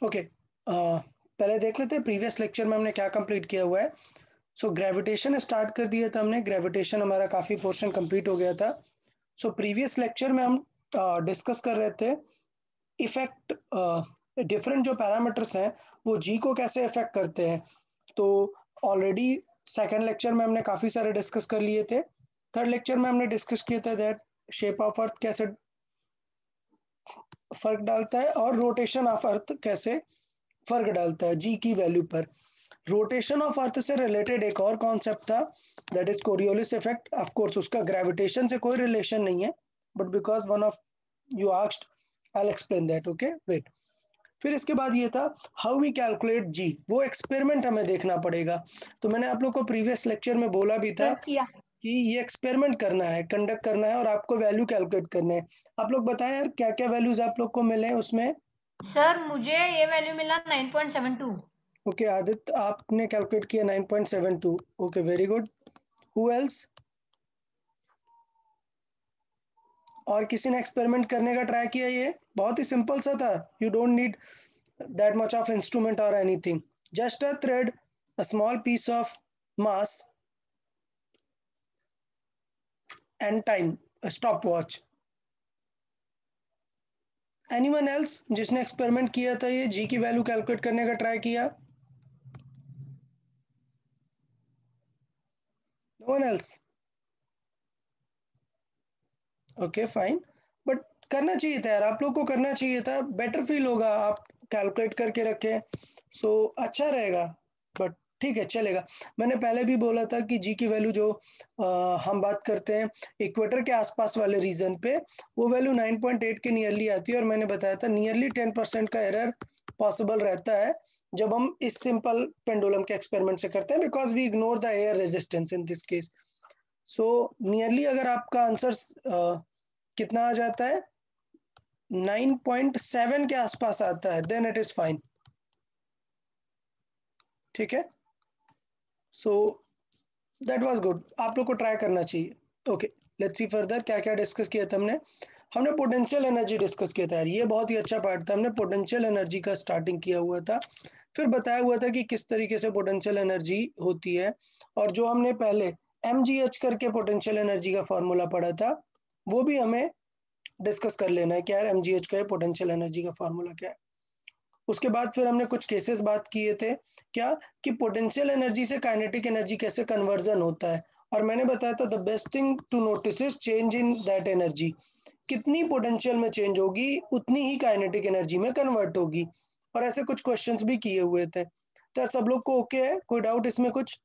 Okay, पहले देख लेते हैं प्रीवियस लेक्चर में हमने क्या कंप्लीट किया हुआ है। सो ग्रेविटेशन स्टार्ट कर दिया था हमने, ग्रेविटेशन हमारा काफ़ी पोर्शन कंप्लीट हो गया था। सो प्रीवियस लेक्चर में हम डिस्कस कर रहे थे इफेक्ट, डिफरेंट जो पैरामीटर्स हैं वो जी को कैसे इफेक्ट करते हैं। तो ऑलरेडी सेकेंड लेक्चर में हमने काफ़ी सारे डिस्कस कर लिए थे। थर्ड लेक्चर में हमने डिस्कस किया था दैट शेप ऑफ अर्थ कैसे फर्क डालता है और रोटेशन ऑफ अर्थ कैसे फर्क डालता है जी की वैल्यू पर। रोटेशन ऑफ अर्थ से रिलेटेड एक और कॉन्सेप्ट था that is Coriolis effect. Of course उसका ग्रेविटेशन से कोई रिलेशन नहीं है, but because one of you asked I will explain that. Okay wait. फिर इसके बाद ये था हाउ वी कैलकुलेट जी, वो एक्सपेरिमेंट हमें देखना पड़ेगा। तो मैंने आप लोग को प्रीवियस लेक्चर में बोला भी था सर किया। कि ये एक्सपेरिमेंट करना है, कंडक्ट करना है और आपको वैल्यू कैलकुलेट करने हैं। आप लोग बताएं यार क्या क्या वैल्यूज आप लोग को मिले हैं उसमें। सर मुझे ये वैल्यू मिला 9.72। ओके आदित्य, आपने कैलकुलेट किया 9.72। Okay very good. Who else? और किसी ने एक्सपेरिमेंट करने का ट्राई किया? ये बहुत ही सिंपल सा था, you don't need that much of instrument or anything, just a thread, a small piece of mass and time, a stopwatch. Anyone else जिसने एक्सपेरिमेंट किया था ये जी की वैल्यू कैलकुलेट करने का ट्राई किया? No one else? Okay fine, but करना चाहिए था यार, आप लोग को करना चाहिए था, बेटर फील होगा आप कैलकुलेट करके रखें। सो अच्छा रहेगा, बट ठीक है चलेगा। मैंने पहले भी बोला था कि जी की वैल्यू जो हम बात करते हैं इक्वेटर के आसपास वाले रीजन पे, वो वैल्यू 9.8 के नियरली आती है। और मैंने बताया था नियरली 10% का एरर पॉसिबल रहता है जब हम इस सिंपल पेंडुलम के एक्सपेरिमेंट से करते हैं, because we ignore the air resistance in this case. So nearly अगर आपका आंसर कितना आ जाता है 9.7 के आसपास आता है, देन इट इज फाइन। ठीक है, सो दैट वाज गुड, आप लोग को ट्राई करना चाहिए। ओके लेट्स सी फर्दर क्या क्या डिस्कस किया था हमने। हमने पोटेंशियल एनर्जी डिस्कस किया था यार, ये बहुत ही अच्छा पार्ट था। हमने पोटेंशियल एनर्जी का स्टार्टिंग किया हुआ था, फिर बताया हुआ था कि किस तरीके से पोटेंशियल एनर्जी होती है। और जो हमने पहले mgh करके पोटेंशियल एनर्जी का फॉर्मूला पढ़ा था वो भी हमें डिस्कस कर लेना है कि यार mgh का पोटेंशियल एनर्जी का फॉर्मूला क्या है। उसके बाद फिर हमने कुछ केसेस बात किए थे क्या, कि पोटेंशियल एनर्जी से काइनेटिक एनर्जी कैसे कन्वर्जन होता है। और मैंने बताया था the best thing to notice is change in that energy, कितनी पोटेंशियल में चेंज होगी उतनी ही काइनेटिक एनर्जी में कन्वर्ट होगी। और ऐसे कुछ क्वेश्चंस भी किए हुए थे। तो यार सब लोग को ओके है, कोई डाउट इसमें कुछ?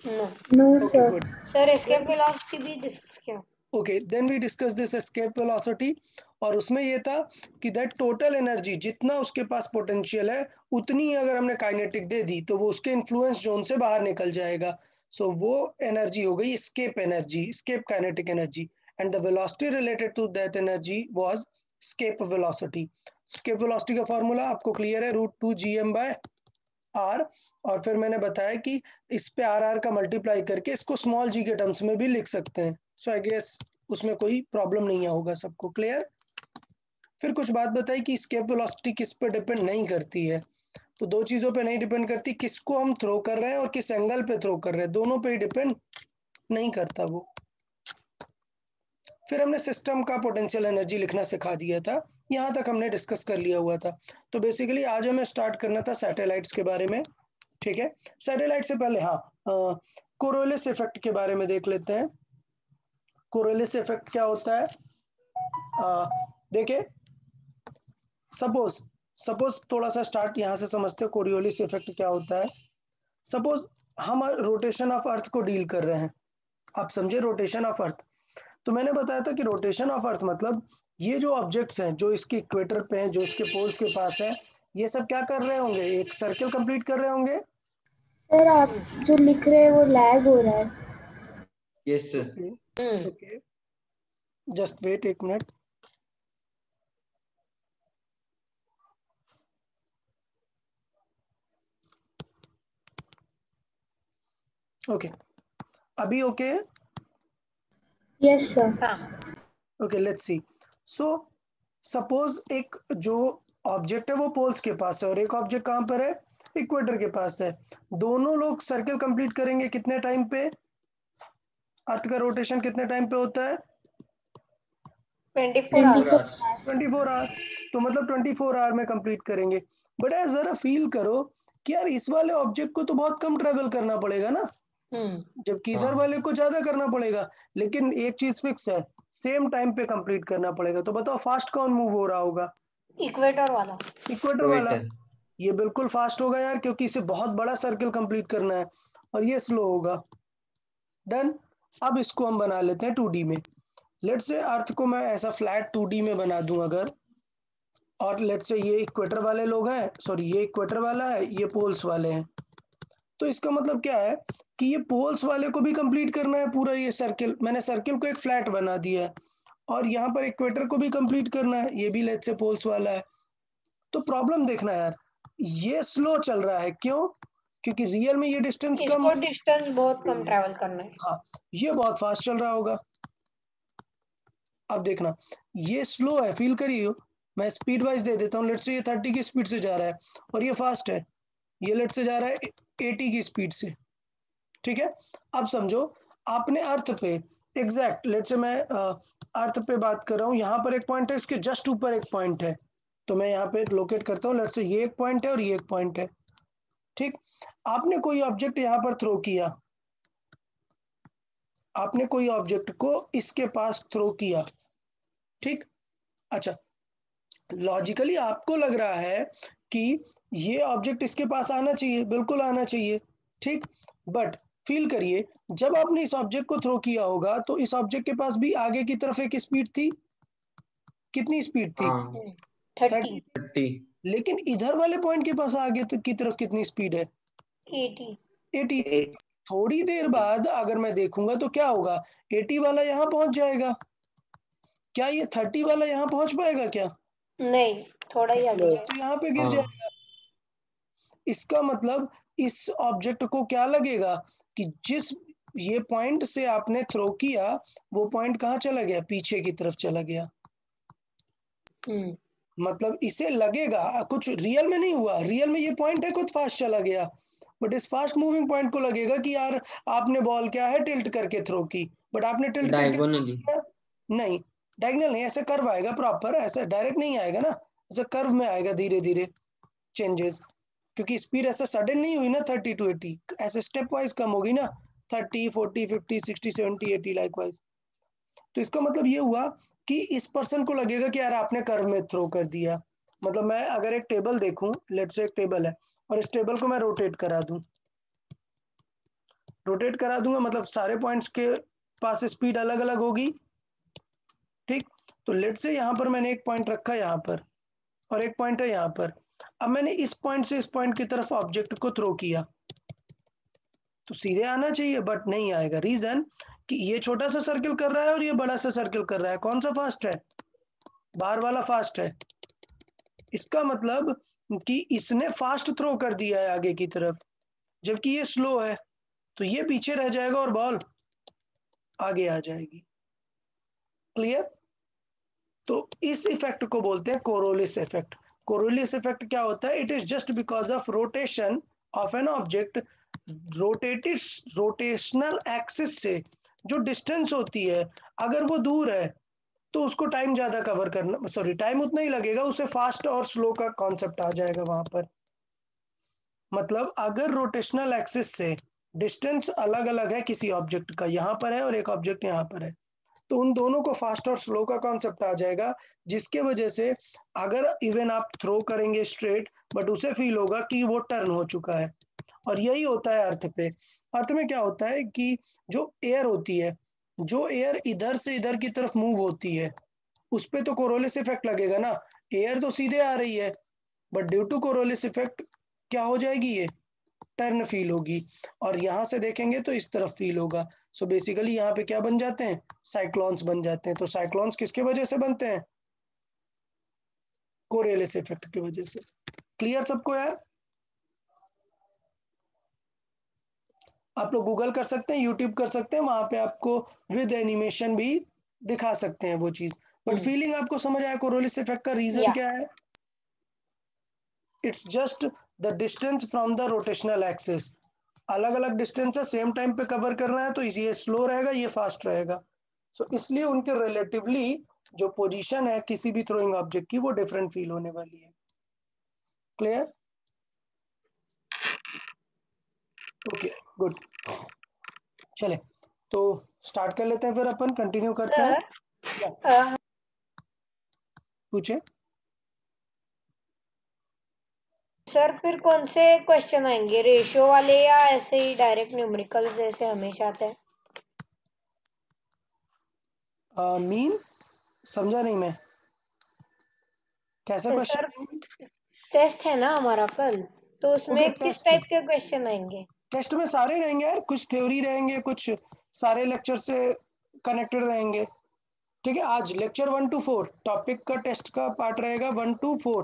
No No, okay sir. Good. Sir escape velocity भी डिस्कस किया। Okay then we discuss this escape velocity, और उसमें ये था कि दैट टोटल एनर्जी जितना उसके पास पोटेंशियल है उतनी ही अगर हमने काइनेटिक दे दी तो वो उसके इन्फ्लुएंस जोन से बाहर निकल जाएगा। सो वो एनर्जी हो गई escape energy, escape kinetic energy, and the velocity related to that energy was escape velocity. Escape velocity का फॉर्मूला आपको क्लियर है, √2gm/r। और फिर मैंने बताया कि इस पे आर का मल्टीप्लाई करके इसको स्मॉल जी के टर्म्स में भी लिख सकते हैं। सो आई गेस उसमें कोई प्रॉब्लम नहीं होगा, सबको क्लियर। फिर कुछ बात बताई कि स्केप वेलोसिटी किस पे डिपेंड नहीं करती है। तो दो चीज़ों पे नहीं डिपेंड करती, किसको हम थ्रो कर रहे हैं और किस एंगल पे थ्रो कर रहे हैं, दोनों पे ही डिपेंड नहीं करता वो। फिर हमने सिस्टम का पोटेंशियल एनर्जी लिखना सिखा दिया था, यहाँ तक हमने डिस्कस कर लिया हुआ था। तो बेसिकली आज हमें स्टार्ट करना था सैटेलाइट्स के बारे में। ठीक है, सैटेलाइट से पहले हाँ कोरोलिस इफेक्ट के बारे में देख लेते हैं। कोरोलिस इफेक्ट क्या होता है? देखिए सपोज सपोज थोड़ा सा स्टार्ट यहाँ से समझते हो कोरियोलिस इफेक्ट क्या होता है। सपोज हम रोटेशन ऑफ अर्थ को डील कर रहे हैं, आप समझे रोटेशन ऑफ अर्थ। तो मैंने बताया था कि रोटेशन ऑफ अर्थ मतलब ये जो ऑब्जेक्ट्स हैं जो इसके इक्वेटर पे हैं, जो इसके पोल्स के पास हैं, ये सब क्या कर रहे होंगे, एक सर्कल कंप्लीट कर रहे होंगे। सर आप जो लिख रहे हैं वो लैग हो रहा है। Yes sir. Okay okay just wait एक मिनट। ओके अभी ओके है? Yes sir. Okay let's see. So suppose एक जो ऑब्जेक्ट है वो पोल्स के पास है और एक ऑब्जेक्ट कहाँ पर है, इक्वेटर के पास है। दोनों लोग सर्कल कंप्लीट करेंगे कितने टाइम पे, अर्थ का रोटेशन कितने टाइम पे होता है, 24 आवर्स। 24 आवर। तो मतलब 24 आवर में कंप्लीट करेंगे। बट यार जरा फील करो कि यार इस वाले ऑब्जेक्ट को तो बहुत कम ट्रेवल करना पड़ेगा ना, जबकि इधर वाले को ज्यादा करना पड़ेगा। लेकिन एक चीज फिक्स है, सेम टाइम पे कंप्लीट करना पड़ेगा। तो बताओ फास्ट कौन मूव हो रहा होगा, इक्वेटर वाला। इक्वेटर वाला। ये बिल्कुल फास्ट होगा यार, क्योंकि इसे बहुत बड़ा सर्कल कंप्लीट करना है, और ये स्लो होगा। डन। अब इसको हम बना लेते हैं 2D में। लेट्स से अर्थ को मैं ऐसा फ्लैट 2D में बना दूं अगर, और लेट्स से ये इक्वेटर वाले लोग हैं, सॉरी ये इक्वेटर वाला है, ये पोल्स वाले हैं। तो इसका मतलब क्या है कि ये पोल्स वाले को भी कंप्लीट करना है पूरा ये सर्कल। मैंने सर्कल को एक फ्लैट बना दिया है, और यहाँ पर इक्वेटर को भी कंप्लीट करना है, ये भी लेट्स से पोल्स वाला है। तो प्रॉब्लम देखना यार, ये स्लो चल रहा है, क्यों? क्योंकि रियल में ये डिस्टेंस कम, इसको डिस्टेंस बहुत कम ट्रैवल करना है। हाँ, ये बहुत फास्ट चल रहा होगा। अब देखना ये स्लो है, फील करिए। मैं स्पीड वाइज दे देता हूँ। लेट्स से ये 30 की स्पीड से जा रहा है, और ये फास्ट है, ये लेट्स से जा रहा है 80 की स्पीड से। ठीक है। अब समझो आपने अर्थ पे एग्जैक्ट, लेट्स से मैं अर्थ पे बात कर रहा हूँ, यहाँ पर एक पॉइंट है, इसके जस्ट ऊपर एक पॉइंट है। तो मैं यहाँ पे लोकेट करता हूँ, लेट्स से ये एक पॉइंट है और ये एक पॉइंट है। ठीक। आपने कोई ऑब्जेक्ट यहाँ पर थ्रो किया, आपने कोई ऑब्जेक्ट को इसके पास थ्रो किया। ठीक। अच्छा, लॉजिकली आपको लग रहा है कि ये ऑब्जेक्ट इसके पास आना चाहिए, बिल्कुल आना चाहिए। ठीक। बट फील करिए, जब आपने इस ऑब्जेक्ट को थ्रो किया होगा तो इस ऑब्जेक्ट के पास भी आगे की तरफ एक स्पीड थी। कितनी स्पीड थी? 30, 30। लेकिन इधर वाले पॉइंट के पास आगे की तरफ कितनी स्पीड है? 80। 80। थोड़ी देर बाद अगर मैं देखूंगा तो क्या होगा, 80 वाला यहाँ पहुंच जाएगा। क्या ये 30 वाला यहाँ पहुंच पाएगा क्या? नहीं, थोड़ा ही आगे तो यहाँ पे गिर जाएगा। इसका मतलब इस ऑब्जेक्ट को क्या लगेगा कि जिस ये पॉइंट से आपने थ्रो किया, वो पॉइंट कहाँ चला गया, पीछे की तरफ चला गया। मतलब इसे लगेगा, कुछ रियल में नहीं हुआ, रियल में ये पॉइंट है खुद फास्ट चला गया, बट इस फास्ट मूविंग पॉइंट को लगेगा कि यार आपने बॉल क्या है टिल्ट करके थ्रो की, बट आपने टिल्ट करके नहीं, डायगोनल नहीं, ऐसे कर्व आएगा प्रॉपर, ऐसा डायरेक्ट नहीं आएगा ना, ऐसा कर्व में आएगा धीरे धीरे चेंजेस, क्योंकि स्पीड ऐसा सडन नहीं हुई ना 30 to 80, ऐसे स्टेप वाइज कम होगी ना, 30, 40, 50, 60, 70, 80 लाइक वाइज। तो इसका मतलब ये हुआ कि इस पर्सन को लगेगा कि यार आपने कर्व में थ्रो कर दिया। मतलब मैं अगर एक टेबल देखूं, लेट्स से एक टेबल है, और इस टेबल को मैं रोटेट करा दूं, रोटेट करा दूंगा, मतलब सारे पॉइंट्स के पास स्पीड अलग अलग होगी। ठीक। तो लेट्स से यहाँ पर मैंने एक पॉइंट रखा यहाँ पर, और एक पॉइंट है यहाँ पर। अब मैंने इस पॉइंट से इस पॉइंट की तरफ ऑब्जेक्ट को थ्रो किया, तो सीधे आना चाहिए, बट नहीं आएगा। रीजन कि ये छोटा सा सर्कल कर रहा है और ये बड़ा सा सर्कल कर रहा है, कौन सा फास्ट है? बाहर वाला फास्ट है। इसका मतलब कि इसने फास्ट थ्रो कर दिया है आगे की तरफ, जबकि ये स्लो है, तो ये पीछे रह जाएगा और बॉल आगे आ जाएगी। क्लियर? तो इस इफेक्ट को बोलते हैं कोरोलिस इफेक्ट। कोरोलिस इफेक्ट क्या होता है? It is just because of rotation of an object, rotational axis से जो डिस्टेंस होती है, अगर वो दूर है तो उसको टाइम ज्यादा कवर करना, सॉरी टाइम उतना ही लगेगा, उसे फास्ट और स्लो का कॉन्सेप्ट आ जाएगा वहां पर। मतलब अगर रोटेशनल एक्सिस से डिस्टेंस अलग अलग है किसी ऑब्जेक्ट का, यहाँ पर है और एक ऑब्जेक्ट यहाँ पर है, तो उन दोनों को फास्ट और स्लो का कॉन्सेप्ट आ जाएगा, जिसके वजह से अगर इवन आप थ्रो करेंगे स्ट्रेट, बट उसे फील होगा कि वो टर्न हो चुका है। और यही होता है अर्थ पे। अर्थ में क्या होता है कि जो एयर होती है, जो एयर इधर से इधर की तरफ मूव होती है, उस पे तो कोरोलिस इफेक्ट लगेगा ना। एयर तो सीधे आ रही है, but due to Coriolis effect क्या हो जाएगी, ये टर्न फील होगी, और यहां से देखेंगे तो इस तरफ फील होगा। सो बेसिकली यहाँ पे क्या बन जाते हैं, साइक्लोन्स बन जाते हैं। तो साइक्लोन्स किसके वजह से बनते हैं? कोरियलिस इफेक्ट की वजह से। क्लियर सबको यार? आप लोग गूगल कर सकते हैं, यूट्यूब कर सकते हैं, वहां पे आपको विद एनिमेशन भी दिखा सकते हैं वो चीज। बट फीलिंग आपको समझ आया कोरियलिस इफेक्ट का रीजन क्या है? It's just the distance from the rotational axis. अलग अलग डिस्टेंस है, सेम टाइम पे कवर करना है, तो ये स्लो रहेगा, ये फास्ट रहेगा। सो इसलिए उनके रिलेटिवली जो पोजीशन है किसी भी थ्रोइंग ऑब्जेक्ट की वो डिफरेंट फील होने वाली है। क्लियर? Okay good. चले तो स्टार्ट कर लेते हैं, फिर अपन कंटिन्यू करते हैं। सर पूछे। सर फिर कौन से क्वेश्चन आएंगे, रेशियो वाले या ऐसे ही डायरेक्ट न्यूमेरिकल जैसे हमेशा आते हैं? मीन समझा नहीं मैं, कैसा सर क्वेश्चन? टेस्ट है ना हमारा कल, तो ओके उसमें किस टेस्ट, टाइप के क्वेश्चन आएंगे? टेस्ट में सारे रहेंगे यार, कुछ थ्योरी रहेंगे, कुछ सारे लेक्चर से कनेक्टेड रहेंगे। ठीक है, आज लेक्चर 1 to 4 टॉपिक का टेस्ट का पार्ट रहेगा 1 to 4।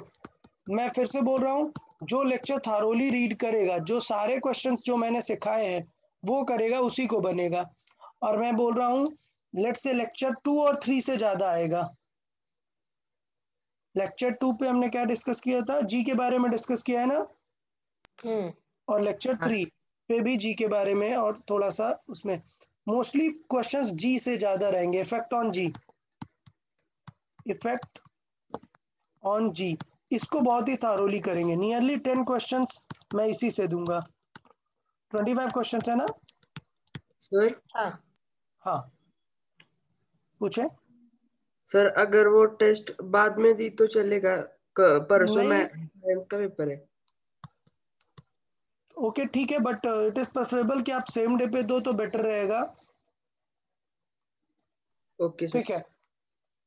मैं फिर से बोल रहा हूँ, जो लेक्चर थारोली रीड करेगा, जो सारे क्वेश्चंस जो मैंने सिखाए हैं वो करेगा, उसी को बनेगा। और मैं बोल रहा हूँ लेट्स से लेक्चर 2 और 3 से ज़्यादा आएगा। लेक्चर 2 पे हमने क्या डिस्कस किया था, जी के बारे में डिस्कस किया है ना, और लेक्चर 3 पे भी जी के बारे में और थोड़ा सा उसमें मोस्टली क्वेश्चंस जी से ज़्यादा रहेंगे। Effect on g, effect on g, इसको बहुत ही थारोली करेंगे। नियरली 10 क्वेश्चंस मैं इसी से दूंगा। 25 क्वेश्चंस है ना सर? हाँ हाँ पूछे। सर अगर वो टेस्ट बाद में दी तो चलेगा? परसों नहीं, में साइंस का पेपर है। ओके ठीक है, बट इट इज प्रेफरेबल कि आप सेम डे पे दो तो बेटर रहेगा। Okay sir. ठीक है,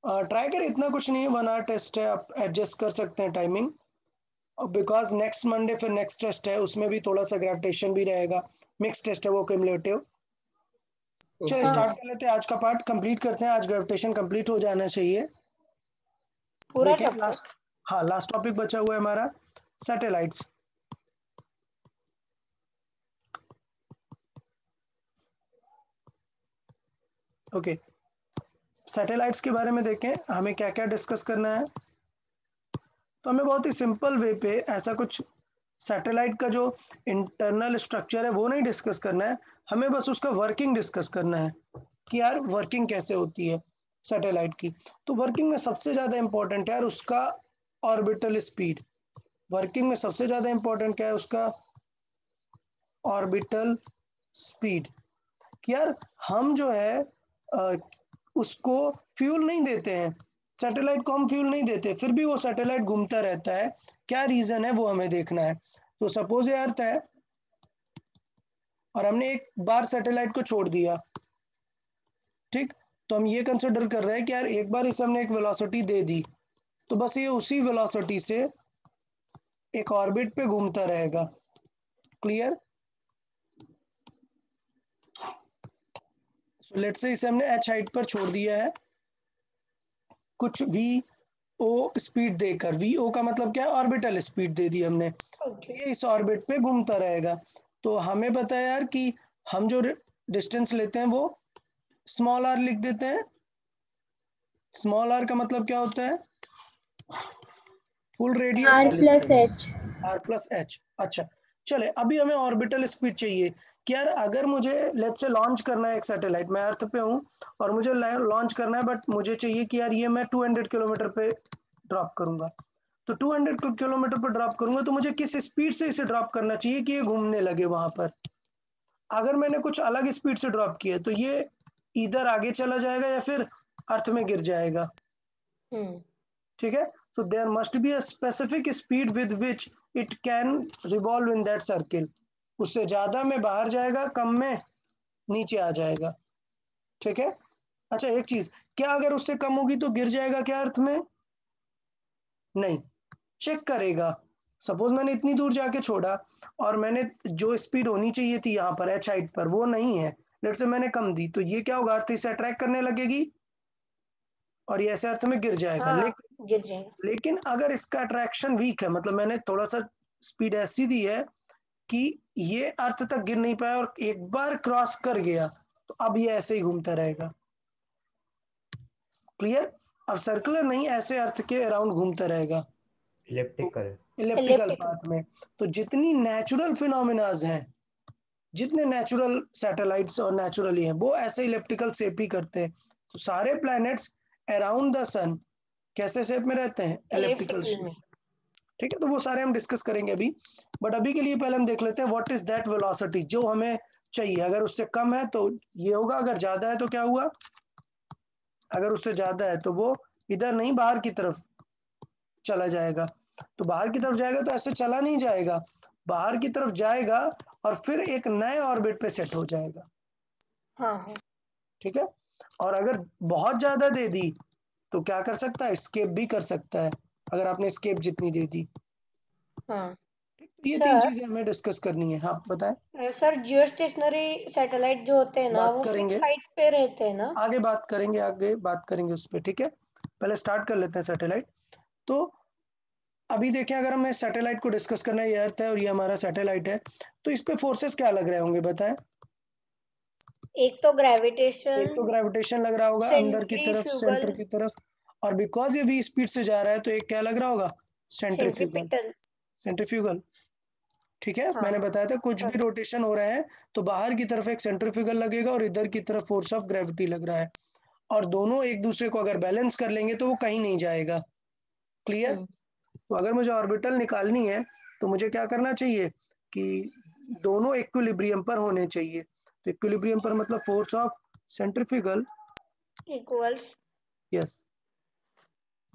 ट्राई करें, इतना कुछ नहीं है, 1 आवर टेस्ट है, आप एडजस्ट कर सकते हैं टाइमिंग। बिकॉज नेक्स्ट मंडे फिर नेक्स्ट टेस्ट है, उसमें भी थोड़ा सा ग्रेविटेशन भी रहेगा, मिक्स टेस्ट है वो क्यूमुलेटिव। चलिए ओके। स्टार्ट कर लेते हैं, आज का पार्ट कंप्लीट करते हैं। आज ग्रेविटेशन कंप्लीट हो जाना चाहिए। पूरा देखिए चैप्टर। लास्ट, हाँ लास्ट टॉपिक बचा हुआ है हमारा सैटेलाइट्स। ओके, सैटेलाइट्स के बारे में देखें, हमें क्या क्या डिस्कस करना है। तो हमें बहुत ही सिंपल वे पे ऐसा कुछ सैटेलाइट का जो इंटरनल स्ट्रक्चर है वो नहीं डिस्कस करना है, हमें बस उसका वर्किंग डिस्कस करना है कि यार वर्किंग कैसे होती है सैटेलाइट की। तो वर्किंग में सबसे ज़्यादा इंपॉर्टेंट है यार उसका ऑर्बिटल स्पीड। वर्किंग में सबसे ज़्यादा इंपॉर्टेंट क्या है, उसका ऑर्बिटल स्पीड। कि यार हम जो है उसको फ्यूल नहीं देते हैं, सैटेलाइट को हम फ्यूल नहीं देते, फिर भी वो सैटेलाइट घूमता रहता है। क्या रीज़न है वो हमें देखना है। तो सपोज ये अर्थ है और हमने एक बार सैटेलाइट को छोड़ दिया, ठीक, तो हम ये कंसिडर कर रहे हैं कि यार एक बार इसे हमने एक वेलोसिटी दे दी, तो बस ये उसी वेलोसिटी से एक ऑर्बिट पे घूमता रहेगा। क्लियर? सो लेट्स से इसे हमने एच हाइट पर छोड़ दिया है कुछ वी ओ स्पीड देकर। वी ओ का मतलब क्या है, ऑर्बिटल स्पीड दे दी हमने, ओके। ये इस ऑर्बिट पे घूमता रहेगा। तो हमें पता है यार कि हम जो डिस्टेंस लेते हैं वो स्मॉल आर लिख देते हैं। स्मॉल आर का मतलब क्या होता है, full radius R plus H। R plus H. अच्छा चले, अभी हमें ऑर्बिटल स्पीड चाहिए कि यार अगर मुझे लेट से लॉन्च करना है एक सैटेलाइट, मैं अर्थ पे हूँ और मुझे लॉन्च करना है, बट मुझे चाहिए कि यार ये मैं 200 किलोमीटर पे ड्रॉप करूंगा। तो 200 किलोमीटर पर ड्रॉप करूंगा तो मुझे किस स्पीड से इसे ड्रॉप करना चाहिए कि ये घूमने लगे वहां पर। अगर मैंने कुछ अलग स्पीड से ड्रॉप किया तो ये इधर आगे चला जाएगा या फिर अर्थ में गिर जाएगा। ठीक है, so there must be a specific speed with which it can revolve in that circle। उससे ज्यादा में बाहर जाएगा, कम में नीचे आ जाएगा। ठीक है, अच्छा एक चीज, क्या अगर उससे कम होगी तो गिर जाएगा क्या अर्थ में? नहीं, चेक करेगा। सपोज मैंने इतनी दूर जाके छोड़ा और मैंने जो स्पीड होनी चाहिए थी यहाँ पर एच हाइट पर वो नहीं है, लेट से मैंने कम दी, तो ये क्या होगा, अर्थ इसे अट्रैक्ट करने लगेगी और ये ऐसे अर्थ में गिर जाएगा। हाँ लेकिन गिर जाएगा। लेकिन अगर इसका अट्रैक्शन वीक है, मतलब मैंने थोड़ा सा स्पीड ऐसी दी है कि ये अर्थ तक गिर नहीं पाया और एक बार क्रॉस कर गया, तो अब ये ऐसे ही घूमता रहेगा। क्लियर? अब सर्कुलर नहीं, ऐसे अर्थ के अराउंड घूमता रहेगा। Elliptical elliptical elliptical। पाथ में। तो जितनी नेचुरल फिनोमिनाज हैं, जितने नेचुरल सैटेलाइट्स और नेचुरली हैं, वो ऐसे इलिप्टिकल शेप ही करते हैं। तो सारे प्लैनेट्स अराउंड द सन कैसे शेप में रहते हैं? Elliptical elliptical shape. में। ठीक है, तो वो सारे हम डिस्कस करेंगे अभी, बट अभी के लिए पहले हम देख लेते हैं व्हाट इज दैट वेलोसिटी जो हमें चाहिए। अगर उससे कम है तो ये होगा, अगर ज्यादा है तो क्या हुआ? अगर उससे ज्यादा है तो वो इधर नहीं, बाहर की तरफ चला जाएगा। तो बाहर की तरफ जाएगा तो ऐसे चला नहीं जाएगा, बाहर की तरफ जाएगा और फिर एक नए ऑर्बिट पे सेट हो जाएगा। हाँ हाँ। ठीक है, और अगर बहुत ज्यादा दे दी तो क्या कर सकता है? स्केप भी कर सकता है, अगर आपने स्केप जितनी दे दी। हाँ ठीक, तो ये तीन सर। चीजें हमें डिस्कस करनी है। हाँ बताएं। सर जियो स्टेशनरी सैटेलाइट जो होते हैं ना, बात वो फिक्स करेंगे, हाइट पे रहते हैं ना? आगे बात करेंगे, आगे बात करेंगे उस पर। ठीक है, पहले स्टार्ट कर लेते हैं सैटेलाइट। तो अभी देखें, अगर हमें सैटेलाइट को डिस्कस करना है, ये अर्थ है और ये हमारा सैटेलाइट है, तो इस पे फोर्सेस क्या लग रहे होंगे बताएं? एक तो एक ग्रेविटेशन, तो ग्रेविटेशन लग रहा होगा अंदर की तरफ, सेंट्रीफ्यूगल, सेंटर की तरफ, और बिकॉज ये वी स्पीड से जा रहा है तो एक क्या लग रहा होगा? सेंट्रीफ्यूगल। सेंट्रीपिटल। सेंट्रीफ्यूगल। ठीक है, हाँ मैंने बताया था कुछ भी सर। रोटेशन हो रहा है तो बाहर की तरफ एक सेंट्रीफ्यूगल लगेगा और इधर की तरफ फोर्स ऑफ ग्रेविटी लग रहा है, और दोनों एक दूसरे को अगर बैलेंस कर लेंगे तो वो कहीं नहीं जाएगा। क्लियर? हम्म। तो अगर मुझे ऑर्बिटल निकालनी है तो मुझे क्या करना चाहिए कि दोनों इक्विलिब्रियम पर होने चाहिए। तो इक्विलिब्रियम पर मतलब force of centrifugal, equals yes,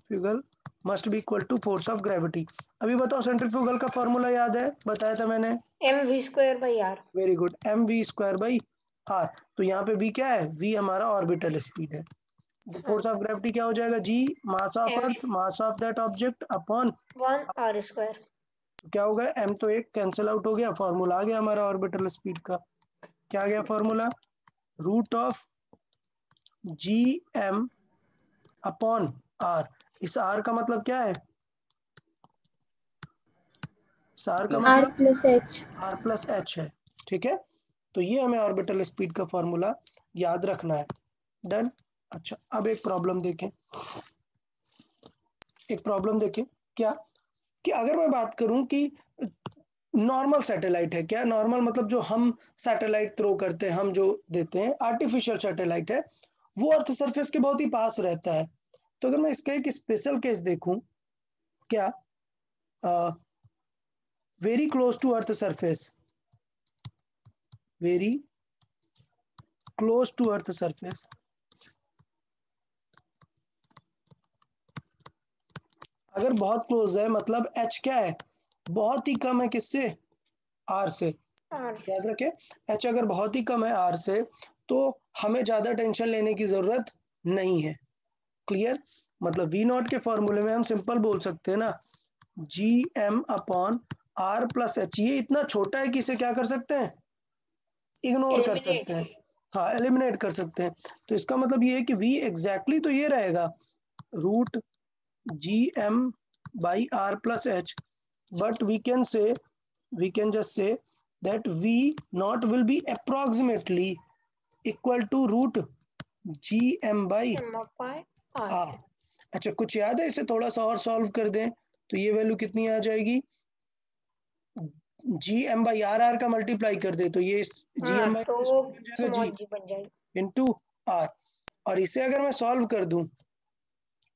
fugal must be equal to force of gravity. अभी बताओ, सेंट्रीफ्यूगल का फॉर्मूला याद है? बताया था मैंने। mv²/r। Very good, M V square by R. तो यहाँ पे वी क्या है? वी हमारा ऑर्बिटल स्पीड है। हाँ। फोर्स ऑफ ग्रेविटी क्या हो जाएगा? G mass of m earth, mass of that object upon, 1r²। क्या हो गया? एम तो एक कैंसिल आउट हो गया, फॉर्मूला आ गया हमारा ऑर्बिटल स्पीड का। क्या आ गया formula? Root of G M upon R. इस आर का मतलब क्या है? इस आर का प्लस आर मतलब plus H. R plus H है। ठीक है, तो ये हमें ऑर्बिटल स्पीड का फॉर्मूला याद रखना है। डन। अच्छा, अब एक प्रॉब्लम देखें, एक प्रॉब्लम देखें। क्या कि अगर मैं बात करूं कि नॉर्मल सैटेलाइट है, क्या नॉर्मल मतलब जो हम सैटेलाइट थ्रो करते हैं, हम जो देते हैं आर्टिफिशियल सैटेलाइट है, वो अर्थ सरफेस के बहुत ही पास रहता है। तो अगर मैं इसका एक स्पेशल केस देखूं, क्या very close to earth surface, very close to earth surface, अगर बहुत क्लोज है मतलब एच क्या है? बहुत ही कम है, किससे? आर से। r। याद रखें, एच अगर बहुत ही कम है आर से तो हमें ज्यादा टेंशन लेने की जरूरत नहीं है। क्लियर? मतलब वी नॉट के फॉर्मूले में हम सिंपल बोल सकते हैं ना, G M upon R plus H. ये इतना छोटा है कि इसे क्या कर सकते हैं? इग्नोर कर सकते एलिमिनेट। हैं, हाँ एलिमिनेट कर सकते हैं। तो इसका मतलब ये है कि वी एग्जैक्टली तो ये रहेगा, root G M by R plus H, but we can just say that v naught will be approximately equal to root gm by m/r। r। अच्छा, कुछ याद है? इसे थोड़ा सा और सॉल्व कर दें तो ये वैल्यू कितनी आ जाएगी? G M by R, R का मल्टीप्लाई कर दे तो ये जी हाँ, एम बाई तो आर वो बन जाएगा जी स्मॉल g बन जाएगी। Into R. और इसे अगर मैं सॉल्व कर दूं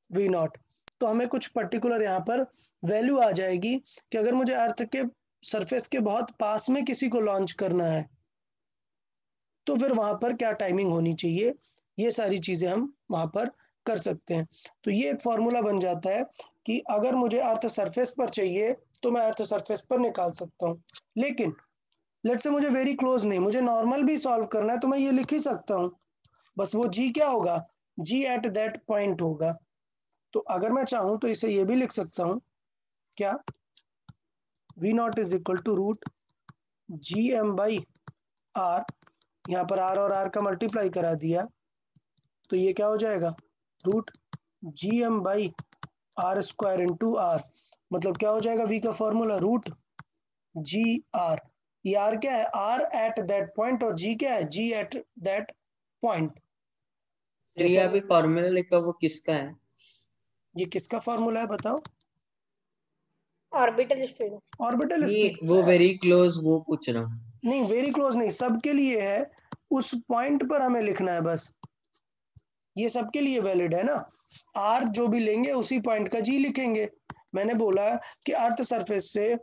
वी नॉट, तो हमें कुछ पर्टिकुलर यहाँ पर वैल्यू आ जाएगी कि अगर मुझे अर्थ के सरफेस के बहुत पास में किसी को लॉन्च करना है तो फिर वहां पर क्या टाइमिंग होनी चाहिए, ये सारी चीजें हम वहां पर कर सकते हैं। तो ये एक फॉर्मूला बन जाता है कि अगर मुझे अर्थ सरफेस पर चाहिए तो मैं अर्थ सरफेस पर निकाल सकता हूँ। लेकिन लेट से मुझे वेरी क्लोज नहीं, मुझे नॉर्मल भी सॉल्व करना है तो मैं ये लिख ही सकता हूँ, बस वो जी क्या होगा? जी एट दैट पॉइंट होगा। तो अगर मैं चाहूँ तो इसे ये भी लिख सकता हूँ, क्या? V naught is equal to root G M by R, यहाँ पर आर और आर का मल्टीप्लाई करा दिया तो ये क्या हो जाएगा? Root G M by R square into R. मतलब क्या हो जाएगा? वी का फॉर्मूला रूट जी आर। ये आर क्या है? आर एट दैट पॉइंट, और जी क्या है? जी एट दैट पॉइंट। सर ये जैसे अभी फॉर्मूला लिखा वो किसका है? ये किसका फॉर्मूला है बताओ? Orbital speed. ऑर्बिटल नहीं स्पीड वो वेरी क्लोज वो पूछ रहा हूँ। नहीं, वेरी क्लोज नहीं, सबके लिए है, उस पॉइंट पर हमें लिखना है बस, ये सबके लिए वैलिड है ना। आर जो भी लेंगे उसी पॉइंट का जी लिखेंगे। मैंने बोला कि अर्थ सरफेस से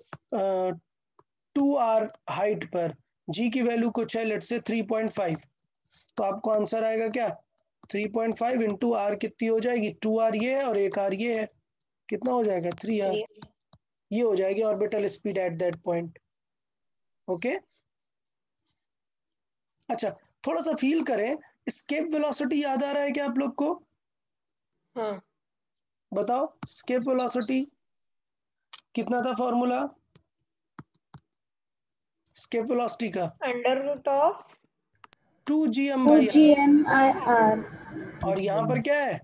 2r हाइट पर जी की वैल्यू कुछ है, लेट से 3.5, तो आपको आंसर आएगा क्या, 3.5 इंटू आर कितनी हो जाएगी, 2r ये है और एक आर ये है, कितना हो जाएगा 3r, ये हो जाएगी orbital speed at that point. Okay, अच्छा थोड़ा सा फील करें, स्केप वेलोसिटी याद आ रहा है क्या आप लोग को, हाँ बताओ स्केप वेलोसिटी कितना था फॉर्मूला स्केप वेलोसिटी का, under root of 2gm/r, 2GMIR। और यहाँ पर क्या है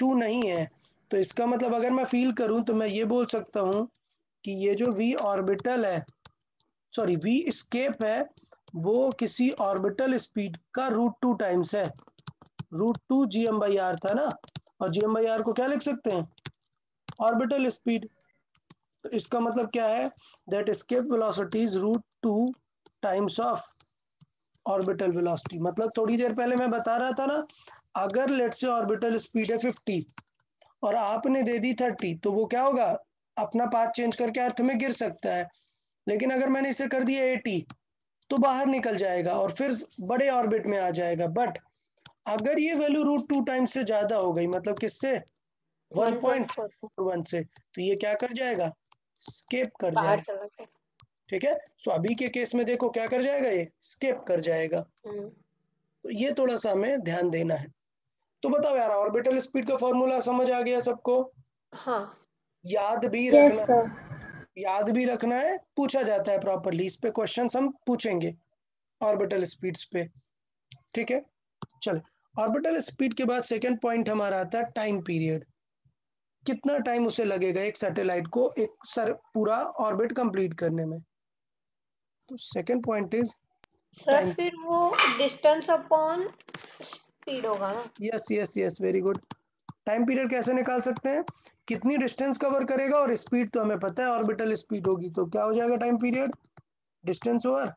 2 नहीं है, तो इसका मतलब अगर मैं फील करूं तो मैं ये बोल सकता हूं कि ये जो v ऑर्बिटल है, सॉरी v स्केप है, वो किसी ऑर्बिटल स्पीड का √2 टाइम्स है, √2 gm/r था ना, और gm/r को क्या लिख सकते हैं, ऑर्बिटल स्पीड। तो इसका मतलब क्या है, that escape velocity is √2 times of orbital velocity. मतलब थोड़ी देर पहले मैं बता रहा था ना, अगर लेट से ऑर्बिटल स्पीड है 50 और आपने दे दी 30, तो वो क्या होगा, अपना पाथ चेंज करके अर्थ में गिर सकता है। लेकिन अगर मैंने इसे कर दिया 80, तो बाहर निकल जाएगा और फिर बड़े ऑर्बिट में आ जाएगा। बट अगर ये वैल्यू √2 टाइम्स से ज्यादा हो गई, मतलब किससे, 1.4 1.41 से, तो ये क्या कर जाएगा, स्केप कर बाहर जाएगा। चला गया। ठीक है, सो अभी के केस में देखो क्या कर जाएगा, ये स्केप कर जाएगा। तो ये थोड़ा सा हमें ध्यान देना है। तो बताओ यार, ऑर्बिटल स्पीड का फॉर्मूला समझ आ गया सबको, हाँ याद भी यस रखना, सर। याद भी रखना है, पूछा जाता है प्रॉपरली, इस पे क्वेश्चंस हम पूछेंगे ऑर्बिटल स्पीड्स पे। ठीक है, चले, ऑर्बिटल स्पीड के बाद सेकंड पॉइंट हमारा आता है टाइम पीरियड, कितना टाइम उसे लगेगा एक सैटेलाइट को एक सर पूरा ऑर्बिट कंप्लीट करने में। तो second point is sir time. फिर वो डिस्टेंस अपॉन स्पीड होगा ना। Yes yes yes, very good. Time period कैसे निकाल सकते हैं, कितनी डिस्टेंस कवर करेगा, और स्पीड तो हमें पता है ऑर्बिटल स्पीड होगी, तो क्या हो जाएगा time period, distance over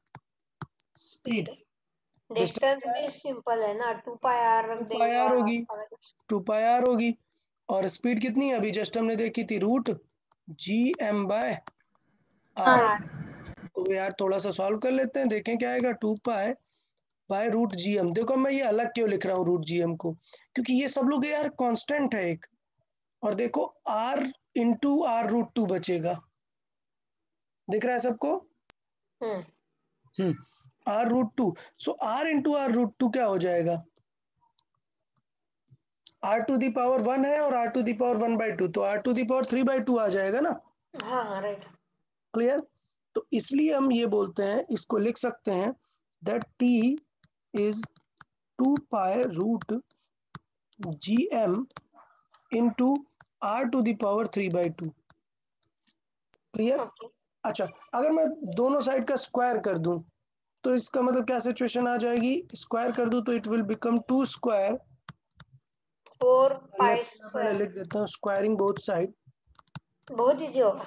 speed. Speed. Distance distance क्या है, भी सिंपल है ना, 2πr रख 2 पाई देंगे आर और होगी, आगे 2 पाई आर होगी, और स्पीड कितनी है, अभी जस्ट हमने देखी थी, √gm/r। आर। R। तो यार थोड़ा सा सॉल्व कर लेते हैं, देखें क्या आएगा, 2 पाई √gm। देखो मैं ये अलग क्यों लिख रहा हूँ √gm को, क्योंकि ये सब लोग यार कांस्टेंट है एक, और देखो r इंटू r√2 बचेगा, दिख रहा है सबको, हम्म r√2, सो r इंटू r√2 क्या हो जाएगा, r⁻1 है और r⁻1/2, तो r⁻3/2 आ जाएगा ना, हाँ हाँ राइट। क्लियर। तो इसलिए हम ये बोलते हैं, इसको लिख सकते हैं that t is 2 pi √gm into r⁻3/2, clear. Okay. अच्छा, अगर मैं दोनों साइड का स्क्वायर कर दूं, तो इसका मतलब क्या सिचुएशन आ जाएगी, स्क्वायर कर दूं तो इट विल बिकम 2 स्क्वायर, 4π मैं पहले स्क्वायर। लिख देता हूँ स्क्वायरिंग बोथ साइड। बहुत इजी होगा।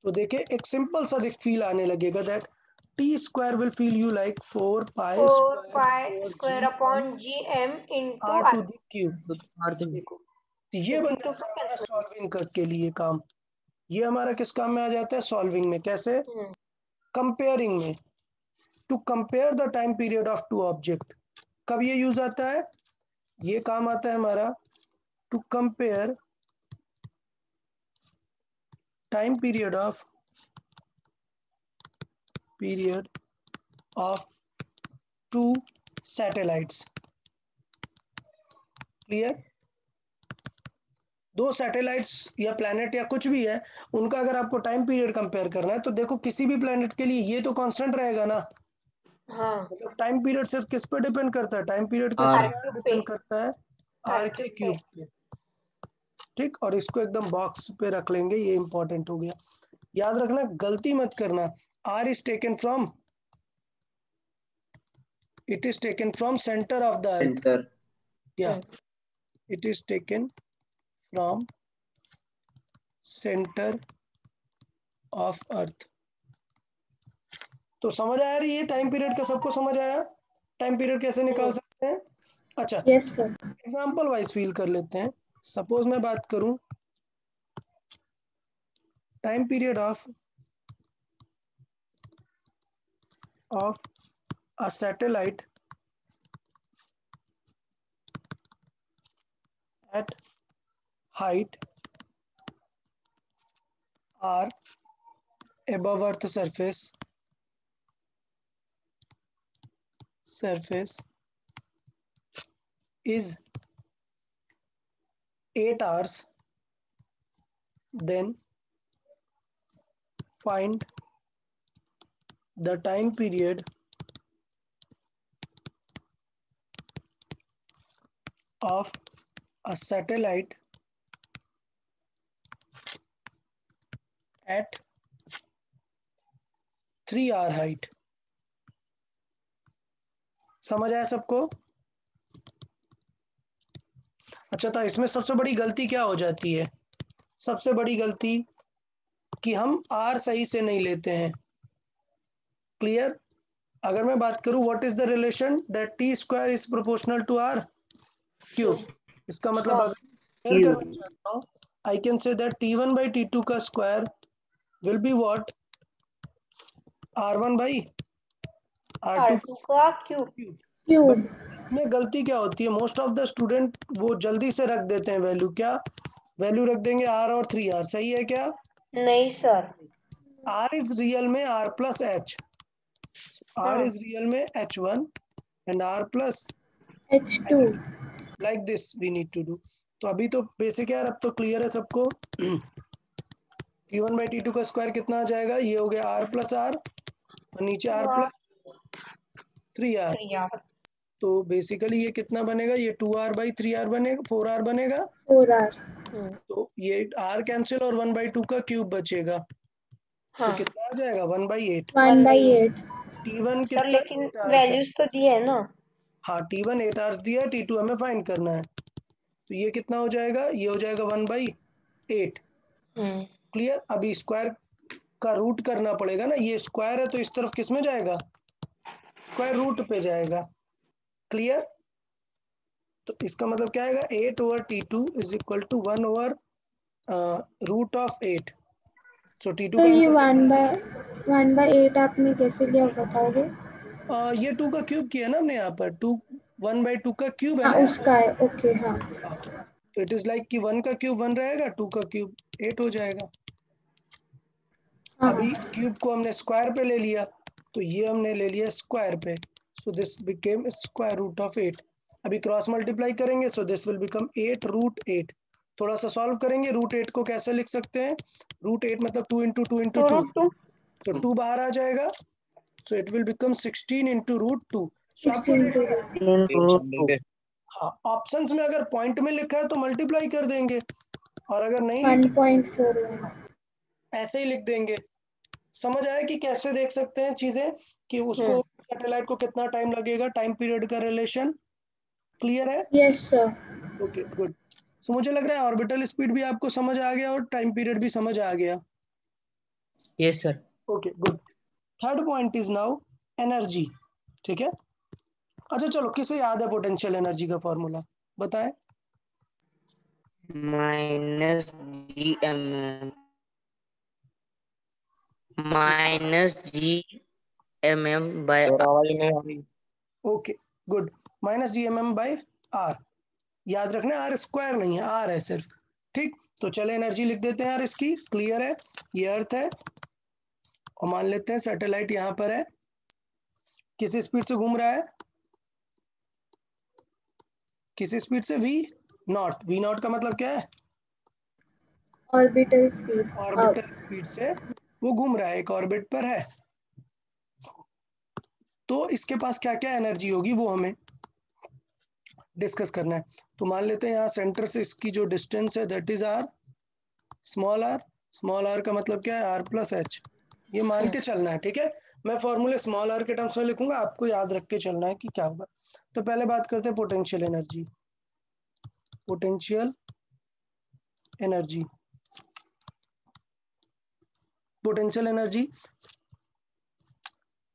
तो देखिए एक सिंपल सा फील आने लगेगा, that T square will feel you like 4 pi 4π square और square G upon gm into R r। To the cube. तो आर से देखो, तो ये क्योंकि बन टू जाता टू है हमारा कैंसिल। सॉल्विंग के लिए काम, ये हमारा किस काम में आ जाता है, सॉल्विंग में, कैसे, कंपेयरिंग में, to compare the time period of two object. कब ये यूज आता है, ये काम आता है हमारा to compare time period of two satellites, clear. दो सैटेलाइट्स या प्लैनेट या कुछ भी है, उनका अगर आपको टाइम पीरियड कंपेयर करना है, तो देखो किसी भी प्लैनेट के लिए ये तो कांस्टेंट रहेगा ना, हाँ मतलब टाइम पीरियड सिर्फ किस पे डिपेंड करता है, टाइम पीरियड के आर। r स्क्वायर क्यूब पे। डिपेंड करता है, r आर के क्यूब पे। क्यूब पे। ठीक, और इसको एकदम बॉक्स पे रख लेंगे, ये इंपॉर्टेंट हो गया, याद रखना, गलती मत करना, R is taken from, it is taken from centre of the earth, centre. या it is taken from centre of earth. तो समझ आया रही ये टाइम पीरियड का? सबको समझ आया टाइम पीरियड कैसे निकाल सकते हैं? अच्छा, yes sir. Example wise feel कर लेते हैं। सपोज मैं बात करूं time period of a satellite at height r above earth surface is 8 hours, then find the time period of a satellite at 3 hour height। समझ आया सबको? अच्छा, तो इसमें सबसे बड़ी गलती क्या हो जाती है? सबसे बड़ी गलती कि हम आर सही से नहीं लेते हैं। क्लियर? अगर मैं बात करूं what is the relation that T square is proportional to R cube, इसका मतलब हाँ। अगर क्लियर करना चाहता हूं, I can say that T1 by T2 का square will be what R1 by R2 R2 का क्यूब। क्यूब। क्यूब। बट इसमें गलती क्या होती है? मोस्ट ऑफ द स्टूडेंट वो जल्दी से रख देते हैं वैल्यू। क्या वैल्यू रख देंगे? R और 3R। सही है क्या? नहीं सर। R इज रियल में R प्लस H, R हाँ। इज रियल में H1 and R plus H2। Like this we need to do. तो अभी तो बेसिक यार, अब तो क्लियर है सबको। T1 by T2 का स्क्वायर कितना आ जाएगा? ये हो गया R प्लस R और नीचे R प्लस 3R। 3R। तो बेसिकली ये कितना बनेगा? ये 2R by 3R बनेगा, 4R बनेगा। 4R। तो ये R कैंसिल और 1/2 का क्यूब बचेगा। तो हाँ। कितना आ जाएगा? 1/8। 1/8। T1 सर कितना? लेकिन 8 आवर्स है। वैल्यूज तो दी है ना। हाँ, T1 8 आवर्स दिया है, T2 हमें फाइंड करना है। तो ये कितना हो जाएगा? ये हो जाएगा 1/8। क्लियर? अभी स्क्वायर का रूट करना पड़ेगा ना, ये स्क्वायर है तो इस तरफ किस में जाएगा? स्क्वायर रूट पे जाएगा। क्लियर? तो इसका मतलब क्या आएगा? 8/T2 is equal to 1/√8। So T2 तो का ये आंसर कितना? 1/8 आपने कैसे लिया बताओगे? ये 2 का क्यूब किया ना हमने यहाँ पर। 1/2 का क्यूब है हाँ ना। उसका है, ओके हाँ। तो इट इज लाइक कि 1 का क्यूब 1 रहेगा, 2 का क्यूब 8 हो जाएगा। हाँ अभी क्यूब को हमने स्क्वायर पे ले लिया, तो ये हमने ले लिया स्क्वायर पे। So this became square root of 8। अभी क्रॉस मल्टीप्लाई करेंगे, सो दिस विल बिकम 8√8। थोड़ा सा सॉल्व करेंगे। √8 को कैसे लिख सकते हैं? √8 मतलब 2 इंटू 2 इंटू 2। 2√2। तो 2 बाहर आ जाएगा, so it will become 16 into √2। सो आपको 16 देखना है, हाँ, ऑप्शंस में अगर पॉइंट में लिखा है तो मल्टीप्लाई कर देंगे, और अगर नहीं लिखा 1.41। ऐसे ही लिख देंगे। समझ आया कि कैसे देख सकते हैं चीजें, कि उसको सैटेलाइट को कितना टाइम लगेगा, टाइम पीरियड का रिलेशन। क्लियर है? Yes sir. Okay, good. So मुझे लग रहा है ऑर्बिटल स्पीड भी आपको समझ आ गया और टाइम पीरियड भी समझ आ गया। Yes sir. Okay, good. Third point is now energy. ठीक है? अच्छा चलो, किसे याद है पोटेंशियल एनर्जी का फॉर्मूला? बताएं। -GMM/R। Okay, good. -GMM/R। याद रखना आर स्क्वायर नहीं है, आर है सिर्फ। ठीक, तो चले एनर्जी लिख देते हैं यार इसकी। क्लियर है? ये अर्थ है और मान लेते हैं सैटेलाइट यहाँ पर है, किस स्पीड से घूम रहा है? किस स्पीड से? V0। V0 का मतलब क्या है? Orbital speed. ऑर्बिटल स्पीड से वो घूम रहा है, एक ऑर्बिट पर है। तो इसके पास क्या क्या एनर्जी होगी वो हमें डिस्कस करना है। तो मान लेते हैं यहाँ सेंटर से इसकी जो डिस्टेंस है that is R, small r। Small r का मतलब क्या है? R plus H। ये मान के चलना है, ठीक है? मैं फॉर्मूले स्मॉल r के टर्म्स में लिखूंगा, आपको याद रख के चलना है कि क्या होगा। तो पहले बात करते हैं potential energy. Potential energy potential energy.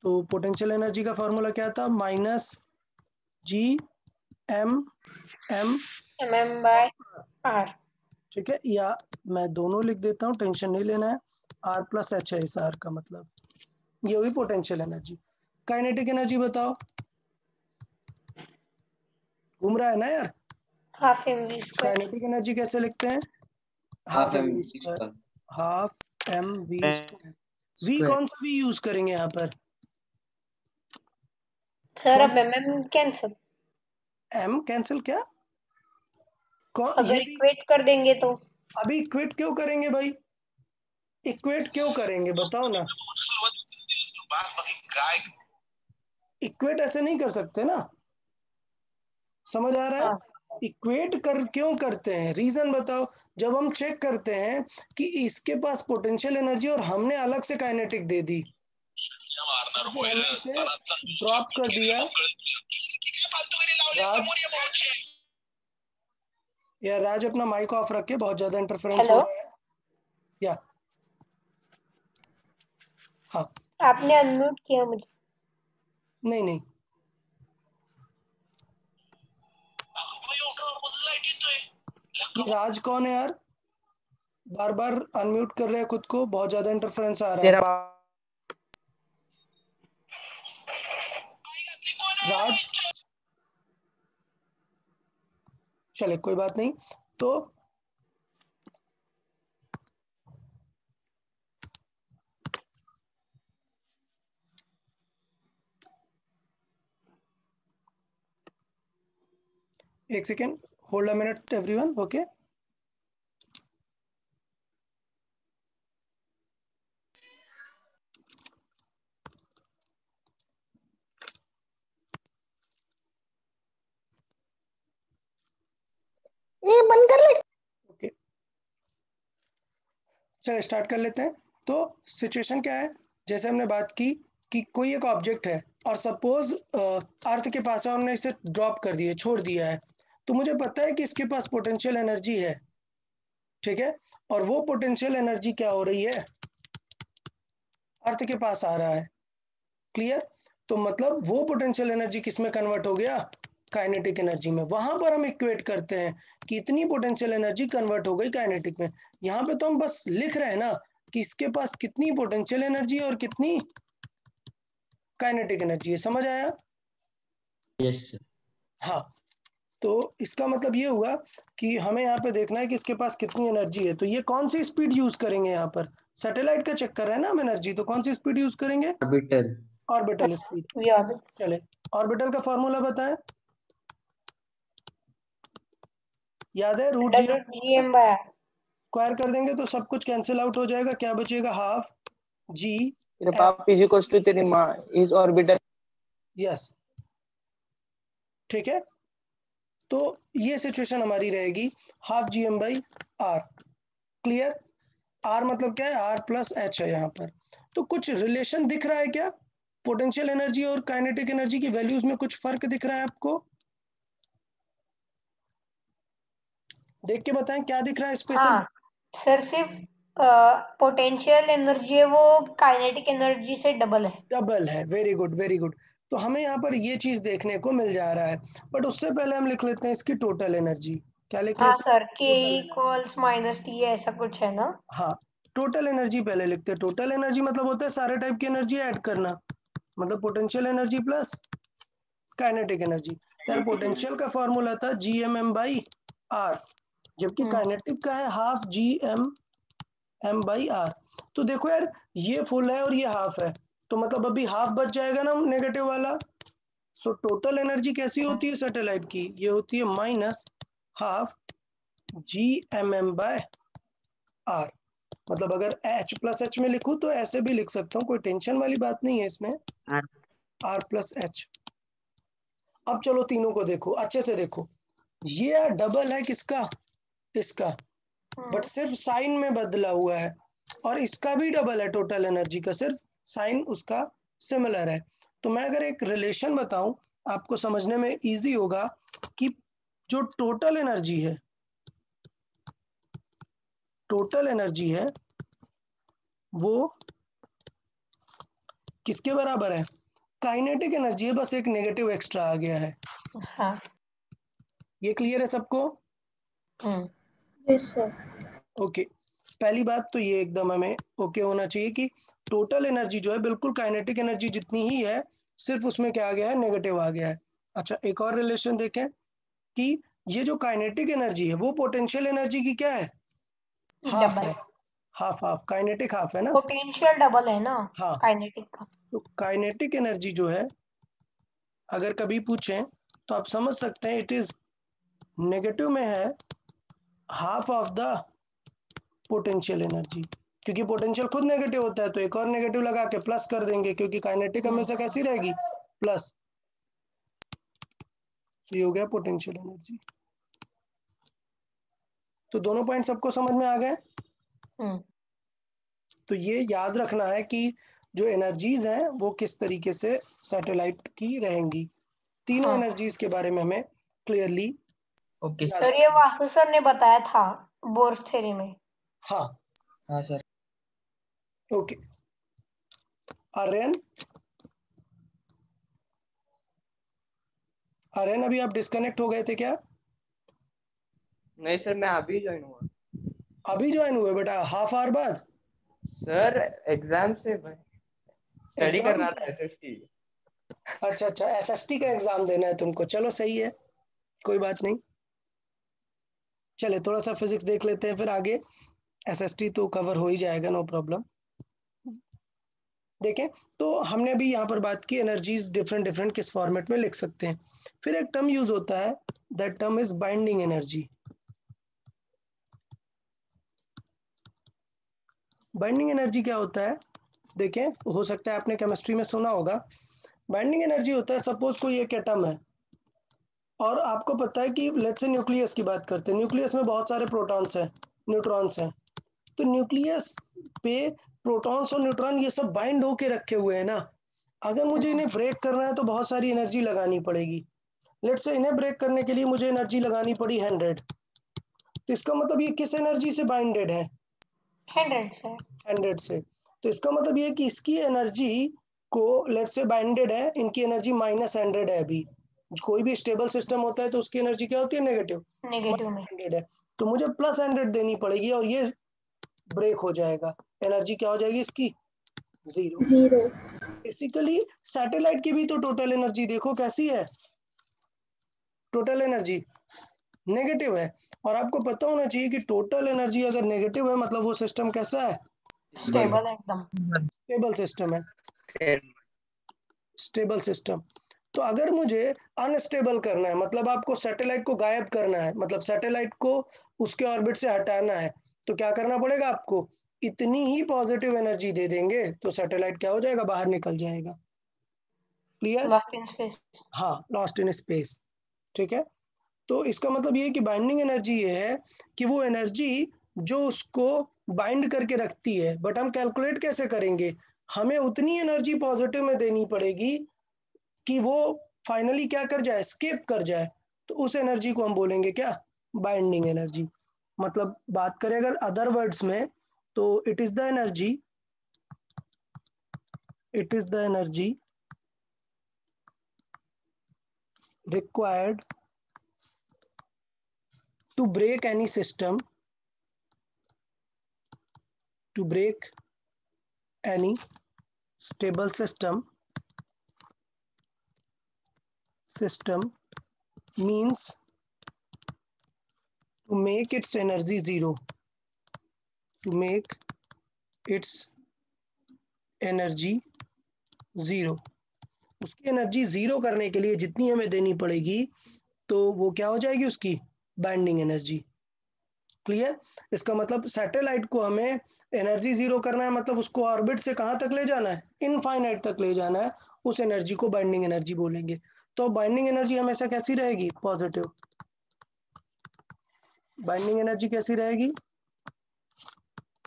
तो पोटेंशियल एनर्जी का फॉर्मूला क्या था? Minus G M M by R. ठीक है, या मैं दोनों लिख देता हूँ, टेंशन नहीं लेना है। आर प्लस एच है इस आर का मतलब, ये हुई पोटेंशियल एनर्जी। काइनेटिक एनर्जी बताओ, घूम रहा है ना यार। Half M V square. Kinetic energy कैसे लिखते हैं? Half M V square, half M V square. V square. कौन सा वी यूज करेंगे यहाँ पर? सर अब एम कैंसिल। एम कैंसिल क्या? कौन ये अगर भी? इक्वेट कर देंगे तो। अभी इक्वेट क्यों करेंगे भाई? इक्वेट क्यों करेंगे बताओ ना। इक्वेट ऐसे नहीं कर सकते ना, समझ आ रहा है? हाँ इक्वेट कर क्यों करते हैं, रीजन बताओ। जब हम चेक करते हैं कि इसके पास पोटेंशियल एनर्जी और हमने अलग से काइनेटिक दे दी, जो हमने इसे ड्रॉप कर दिया। राज, या राज अपना माइक ऑफ रखे, बहुत ज्यादा इंटरफेरेंस हो हेलो, रहा है। या हाँ, आपने अनम्यूट किया मुझे। नहीं नहीं, ये राज कौन है यार? बार बार अनम्यूट कर रहे हैं खुद को, बहुत ज्यादा इंटरफेरेंस आ रहा है। तेरा राज, चले कोई बात नहीं। तो एक second, hold a minute everyone, okay. ये बंद कर ले। ओके, चलिए स्टार्ट कर लेते हैं। तो सिचुएशन क्या है, जैसे हमने बात की कि कोई एक ऑब्जेक्ट है और सपोज अर्थ के पास है, हमने इसे ड्रॉप कर दिया, छोड़ दिया है। तो मुझे पता है कि इसके पास पोटेंशियल एनर्जी है, ठीक है। और वो पोटेंशियल एनर्जी क्या हो रही है, अर्थ के पास आ रहा है, क्लियर। तो मतलब वो पोटेंशियल एनर्जी किस में कन्वर्ट हो गया? काइनेटिक एनर्जी में। वहां पर हम इक्वेट करते हैं कि इतनी पोटेंशियल एनर्जी कन्वर्ट हो गई काइनेटिक में। यहाँ पे तो हम बस लिख रहे हैं ना कि इसके पास कितनी पोटेंशियल एनर्जी और कितनी काइनेटिक एनर्जी है, समझ आया? Yes sir. हाँ, तो इसका मतलब ये हुआ कि हमें यहाँ पे देखना है कि इसके पास कितनी एनर्जी है। तो ये कौन सी स्पीड यूज करेंगे यहाँ पर? सैटेलाइट का चेक कर रहे हैं ना हम एनर्जी, तो कौन सी स्पीड यूज करेंगे? Orbital. Orbital speed. V orbit. चले, ऑर्बिटल का फॉर्मूला बताएं, याद है? Root G under root G M by R. Square कर देंगे तो सब कुछ कैंसिल आउट हो जाएगा, क्या बचेगा? हाफ जी तेरे पाप इज इक्वल टू तेरी माँ इज ऑर्बिटल। यस, ठीक है। तो ये सिचुएशन हमारी रहेगी, half G M by R, clear. R मतलब क्या है? आर प्लस एच है यहाँ पर। तो कुछ रिलेशन दिख रहा है क्या? पोटेंशियल एनर्जी और काइनेटिक एनर्जी की वैल्यूज में कुछ फर्क दिख रहा है आपको? देख के बताएं क्या दिख रहा है स्पेशल। हाँ सर, सिर्फ पोटेंशियल एनर्जी है वो काइनेटिक एनर्जी से डबल है। डबल है, वेरी गुड वेरी गुड। तो हमें यहाँ पर ये चीज देखने को मिल जा रहा है। बट उससे पहले हम लिख लेते हैं इसकी टोटल एनर्जी। क्या लिख हाँ लेते हैं? सर, के total energy. Equals minus T ऐसा कुछ है ना। हाँ, टोटल एनर्जी पहले लिखते हैं। टोटल एनर्जी मतलब होता है सारे टाइप की एनर्जी ऐड करना, मतलब potential energy plus kinetic energy. यार पोटेंशियल का फॉर्मूला था G M M by R, जबकि काइनेटिक का है half G M M by R. तो देखो यार, ये फुल है और ये हाफ है, तो मतलब अभी हाफ बच जाएगा ना नेगेटिव वाला। सो टोटल एनर्जी कैसी होती है सैटेलाइट की? ये होती है minus half G M M by R. मतलब अगर एच प्लस एच में लिखूं तो ऐसे भी लिख सकता हूँ, कोई टेंशन वाली बात नहीं है इसमें, आर प्लस एच। अब चलो तीनों को देखो, अच्छे से देखो, ये डबल है किसका? इसका, बट सिर्फ साइन में बदला हुआ है। और इसका भी डबल है टोटल एनर्जी का, सिर्फ साइन उसका सिमिलर है। तो मैं अगर एक रिलेशन बताऊं आपको समझने में इजी होगा कि जो टोटल एनर्जी है, टोटल एनर्जी है वो किसके बराबर है? काइनेटिक एनर्जी है, बस एक नेगेटिव एक्स्ट्रा आ गया है। हाँ। ये क्लियर है सबको? Yes sir. ओके, पहली बात तो ये एकदम हमें ओके होना चाहिए कि टोटल एनर्जी जो है बिल्कुल काइनेटिक एनर्जी जितनी ही है, सिर्फ उसमें क्या आ गया है, नेगेटिव आ गया है। अच्छा, एक और रिलेशन देखें कि ये जो काइनेटिक एनर्जी है वो पोटेंशियल एनर्जी की क्या है? Half double. है। हाफ हाफ, काइनेटिक हाफ है ना? पोटेंशियल डबल है ना हाँ, काइनेटिक का। तो काइनेटिक एनर्जी जो है अगर कभी पूछें तो आप समझ सकते हैं इट इज नेगेटिव में है, half of the potential energy, क्योंकि पोटेंशियल खुद नेगेटिव होता है तो एक और नेगेटिव लगा के प्लस कर देंगे, क्योंकि काइनेटिक हमेशा कैसी रहेगी? प्लस। तो ये हो गया पोटेंशियल एनर्जी। तो दोनों पॉइंट सबको समझ में आ गए? तो ये याद रखना है कि जो एनर्जीज हैं वो किस तरीके से सैटेलाइट की रहेंगी। तीनों हाँ। एनर्जीज के बारे में हमें क्लियरली ओके सर ये वासु सर ने बताया था बोर्स थ्योरी में। हाँ हाँ सर। ओके। आर्यन, आर्यन अभी आप डिस्कनेक्ट हो गए थे क्या? नहीं सर, मैं अभी ज्वाइन हुआ अभी ज्वाइन हुए बेटा, हाफ आवर बाद? सर। एग्जाम से स्टडी कर एग्जाम रहा से? था, एसएसटी। अच्छा अच्छा, एसएसटी का एग्जाम देना है तुमको, चलो सही है, कोई बात नहीं। चले थोड़ा सा फिजिक्स देख लेते हैं फिर आगे, एसएसटी तो कवर हो ही जाएगा, नो प्रॉब्लम। देखें, तो हमने अभी यहाँ पर बात की एनर्जीज डिफरेंट डिफरेंट किस फॉर्मेट में लिख सकते हैं। फिर एक टर्म यूज होता है, that term is binding energy. Binding energy क्या होता है? देखें, हो सकता है आपने केमिस्ट्री में सुना होगा। बाइंडिंग एनर्जी होता है, सपोज कोई एक एटम है और आपको पता है कि लेट्स से न्यूक्लियस की बात करते हैं, न्यूक्लियस में बहुत सारे प्रोटॉन्स हैं, न्यूट्रॉन्स हैं। तो न्यूक्लियस पे प्रोटॉन्स और न्यूट्रॉन ये सब बाइंड होके रखे हुए हैं ना। अगर मुझे इन्हें ब्रेक करना है तो बहुत सारी एनर्जी लगानी पड़ेगी। लेट्स से इन्हें ब्रेक करने के लिए मुझे एनर्जी लगानी पड़ी 100। तो इसका मतलब ये किस एनर्जी से बाइंडेड है? 100 से। 100 से। तो इसका मतलब ये कि इसकी एनर्जी को लेट्स से बाइंडेड है, इनकी एनर्जी -100 है। अभी कोई भी स्टेबल सिस्टम होता है तो उसकी एनर्जी क्या होती है? नेगेटिव। नेगेटिव में। -100 है, तो मुझे +100 देनी पड़ेगी और ये ब्रेक हो जाएगा। एनर्जी क्या हो जाएगी इसकी? 0। 0। बेसिकली सैटेलाइट की भी तो टोटल एनर्जी देखो कैसी है, टोटल एनर्जी नेगेटिव है। और आपको पता होना चाहिए कि टोटल एनर्जी अगर नेगेटिव है मतलब वो सिस्टम कैसा है? स्टेबल एकदम। स्टेबल सिस्टम है, स्टेबल सिस्टम। तो अगर मुझे अनस्टेबल करना है, मतलब आपको सैटेलाइट को गायब करना है, मतलब सैटेलाइट को उसके ऑर्बिट से हटाना है, तो क्या करना पड़ेगा आपको? इतनी ही पॉजिटिव एनर्जी दे देंगे तो सैटेलाइट क्या हो जाएगा? बाहर निकल जाएगा। क्लियर? Lost in space. हाँ, लॉस्ट इन स्पेस। ठीक है, तो इसका मतलब ये है कि बाइंडिंग एनर्जी ये है कि वो एनर्जी जो उसको बाइंड करके रखती है, बट हम कैलकुलेट कैसे करेंगे? हमें उतनी एनर्जी पॉजिटिव में देनी पड़ेगी कि वो फाइनली क्या कर जाए? स्केप कर जाए। तो उस एनर्जी को हम बोलेंगे क्या? Binding energy. मतलब बात करें अगर अदर वर्ड्स में, तो it is the energy, it is the energy required to break any system, to break any stable system means to make its energy 0, to make its energy 0। उसकी energy 0 करने के लिए जितनी हमें देनी पड़ेगी तो वो क्या हो जाएगी? उसकी बाइंडिंग एनर्जी। क्लियर? इसका मतलब सैटेलाइट को हमें एनर्जी 0 करना है, मतलब उसको ऑर्बिट से कहाँ तक ले जाना है? इनफाइनाइट तक ले जाना है। उस एनर्जी को बाइंडिंग एनर्जी बोलेंगे। तो बाइंडिंग एनर्जी हमेशा कैसी रहेगी? पॉजिटिव। बाइंडिंग एनर्जी कैसी रहेगी?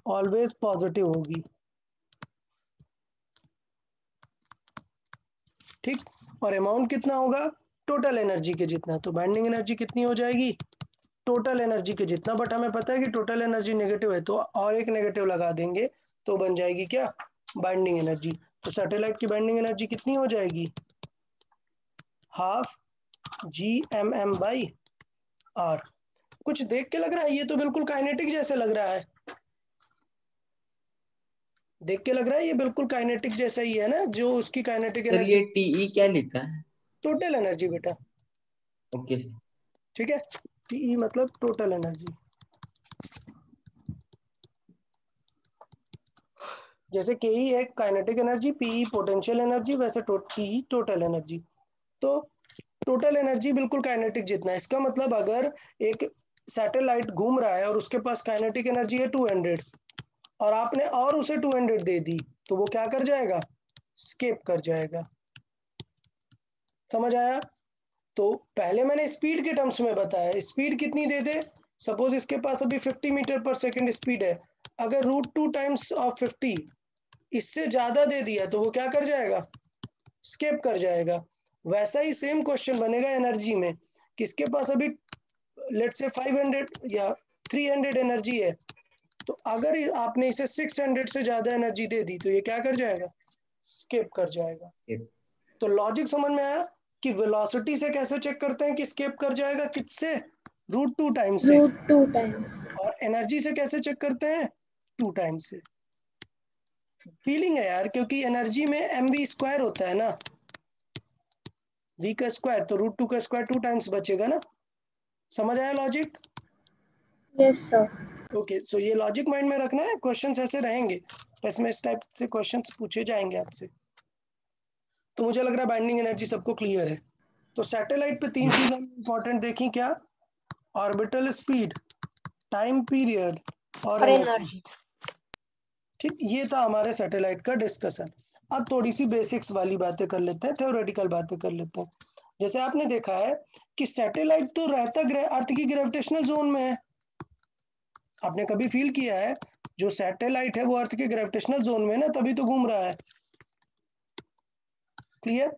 ऑलवेज पॉजिटिव होगी। ठीक, और अमाउंट कितना होगा? टोटल एनर्जी के जितना। तो बाइंडिंग एनर्जी कितनी हो जाएगी? टोटल एनर्जी के जितना। बट हमें पता है कि टोटल एनर्जी नेगेटिव है तो और एक नेगेटिव लगा देंगे तो बन जाएगी क्या, बाइंडिंग एनर्जी। तो सैटेलाइट की बाइंडिंग एनर्जी कितनी हो जाएगी, हाफ Gmm/r। कुछ देख के लग रहा है, ये तो बिल्कुल काइनेटिक जैसे लग रहा है, देख के लग रहा है ये बिल्कुल काइनेटिक जैसा ही है ना, जो उसकी काइनेटिक सर एनर्जी, ये टीई क्या लिखा है? टोटल एनर्जी बेटा, ओके सर। ठीक है, टीई मतलब टोटल एनर्जी। जैसे के ई है kinetic energy, PE potential energy, वैसे टी टोटल एनर्जी। तो टोटल एनर्जी बिल्कुल काइनेटिक जितना है। इसका मतलब अगर एक सैटेलाइट घूम रहा है और उसके पास काइनेटिक एनर्जी है 200 और आपने और उसे 200 दे दी, तो वो क्या कर जाएगा, स्केप कर जाएगा। समझ आया? तो पहले मैंने स्पीड के टर्म्स में बताया, स्पीड कितनी दे दे, सपोज इसके पास अभी 50 मीटर पर सेकंड स्पीड है, अगर √2 टाइम्स ऑफ 50 इससे ज्यादा दे दिया तो वो क्या कर जाएगा, स्केप कर जाएगा। वैसा ही सेम क्वेश्चन बनेगा एनर्जी में, किसके पास अभी लेट्स से 500 या 300 एनर्जी है, तो अगर आपने इसे 600 से ज्यादा एनर्जी दे दी तो ये क्या कर जाएगा, स्केप कर जाएगा। तो लॉजिक समझ में आया कि वेलोसिटी से कैसे चेक करते हैं कि स्केप कर जाएगा, किससे, √2 टाइम्स से, √2 टाइम्स। और एनर्जी से कैसे चेक करते हैं, 2 टाइम्स से। फीलिंग है यार, क्योंकि एनर्जी में mv² होता है ना, v का स्क्वायर, तो √2 का स्क्वायर 2 टाइम्स बचेगा ना। समझ आया लॉजिक? Yes sir. ओके, सो ये लॉजिक माइंड में रखना है, क्वेश्चंस ऐसे रहेंगे, इसमें इस टाइप से क्वेश्चंस पूछे जाएंगे आपसे। तो मुझे लग रहा है बाइंडिंग एनर्जी सबको क्लियर है। तो सैटेलाइट पे 3 चीजें इंपॉर्टेंट देखी, क्या, ऑर्बिटल स्पीड, टाइम पीरियड और और एनर्जी। एनर्जी। ठीक, ये था हमारे सैटेलाइट का डिस्कशन। अब थोड़ी सी बेसिक्स वाली बातें कर लेते हैं, थ्योरेटिकल बातें कर लेते हैं। जैसे आपने देखा है कि सैटेलाइट तो रहता अर्थ की ग्रेविटेशनल जोन में है। आपने कभी फील किया है जो सैटेलाइट है वो अर्थ के ग्रेविटेशनल जोन में है ना, तभी तो घूम रहा है। क्लियर?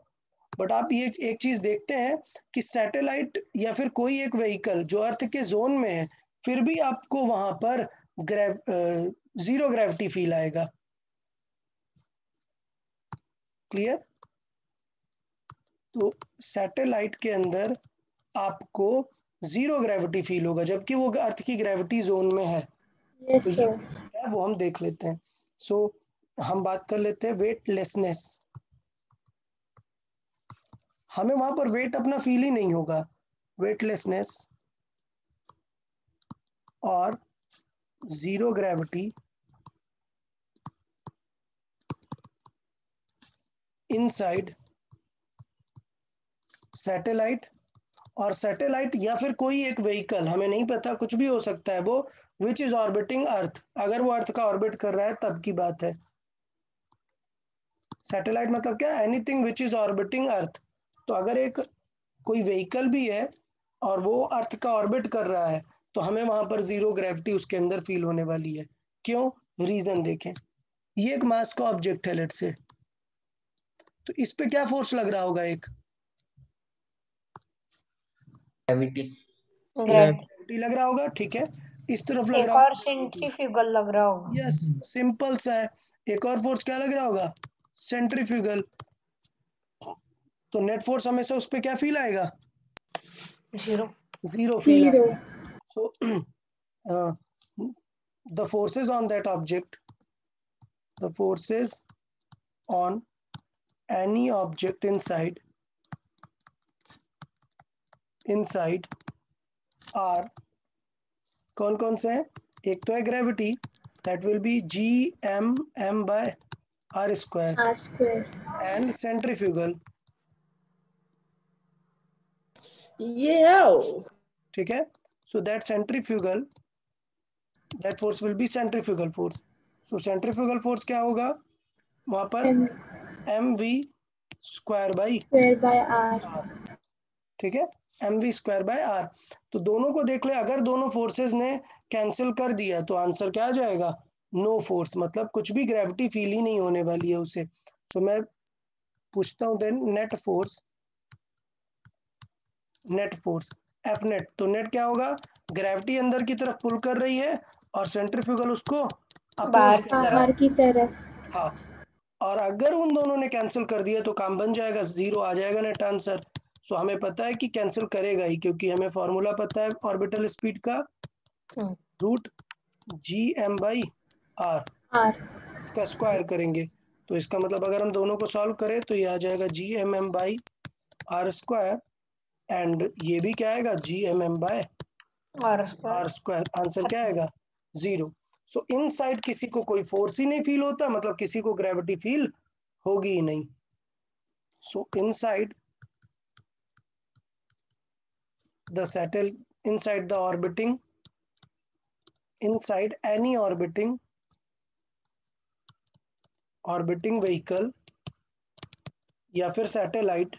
बट आप ये एक चीज देखते हैं कि सैटेलाइट या फिर कोई एक व्हीकल जो अर्थ के जोन में है, फिर भी आपको वहां पर जीरो ग्रेविटी फील आएगा। क्लियर? तो सैटेलाइट के अंदर आपको जीरो ग्रेविटी फील होगा, जबकि वो अर्थ की ग्रेविटी जोन में है। यस तो ये सर। क्या है वो हम देख लेते हैं। सो हम बात कर लेते हैं वेटलेसनेस। हमें वहां पर वेट अपना फील ही नहीं होगा। वेटलेसनेस और जीरो ग्रेविटी इनसाइड सैटेलाइट, और सैटेलाइट या फिर कोई एक व्हीकल, हमें नहीं पता, कुछ भी हो सकता है वो, विच इज ऑर्बिटिंग अर्थ, अगर वो अर्थ का ऑर्बिट कर रहा है तब की बात है। सैटेलाइट मतलब क्या, एनीथिंग विच इज ऑर्बिटिंग अर्थ। तो अगर एक कोई व्हीकल भी है और वो अर्थ का ऑर्बिट कर रहा है, तो हमें वहां पर जीरो ग्रेविटी उसके अंदर फील होने वाली है। क्यों? रीजन देखें, ये एक मास का ऑब्जेक्ट है लेट से, तो इस पे क्या फोर्स लग रहा होगा, एक ग्रेविटी। ग्रेविटी लग रहा होगा, ठीक है। इस तरफ लग एक रहा और होगा ग्रेविटी, सेंट्रीफ्यूगल लग रहा होगा। यस, सिंपल सा है। एक और फोर्स क्या लग रहा होगा, सेंट्रीफ्यूगल। तो नेट फोर्स हमेशा उस पर क्या फील आएगा, जीरो। Zero feel zero. आएगा। सो the forces on that object, the forces on any object inside are कौन कौन से हैं, एक तो है gravity, that will be Gmm/r², r²। and centrifugal, ठीक है। so that force will be centrifugal force. so centrifugal force क्या होगा वहां पर, mv²/r, m²/r। ठीक है, mv²/r। तो दोनों को देख ले, अगर दोनों फोर्सेस ने कैंसिल कर दिया तो आंसर क्या आ जाएगा, नो फोर्स, मतलब कुछ भी ग्रेविटी फील ही नहीं होने वाली है उसे। तो मैं पूछता हूं then net force F net. तो नेट क्या होगा, ग्रेविटी अंदर की तरफ पुल कर रही है और सेंट्रीफ्यूगल उसको बाहर की बाहर तरफ। की तरफ। हाँ, और अगर उन दोनों ने कैंसिल कर दिया तो काम बन जाएगा, 0 आ जाएगा नेट आंसर। सो हमें पता है कि कैंसिल करेगा ही, क्योंकि हमें फॉर्मूला पता है ऑर्बिटल स्पीड का, hmm, root G M by R, R. इसका स्क्वायर करेंगे। तो इसका मतलब अगर हम दोनों को सॉल्व करें तो ये आ जाएगा G M M by R square, and ये भी क्या आएगा, जी एम एम बाय और आर स्क्वायर। आंसर क्या आएगा, 0। सो इनसाइड किसी को कोई फोर्स ही नहीं फील होता, मतलब किसी को ग्रेविटी फील होगी ही नहीं। सो inside the satellite, inside the orbiting, inside any orbiting vehicle या फिर satellite,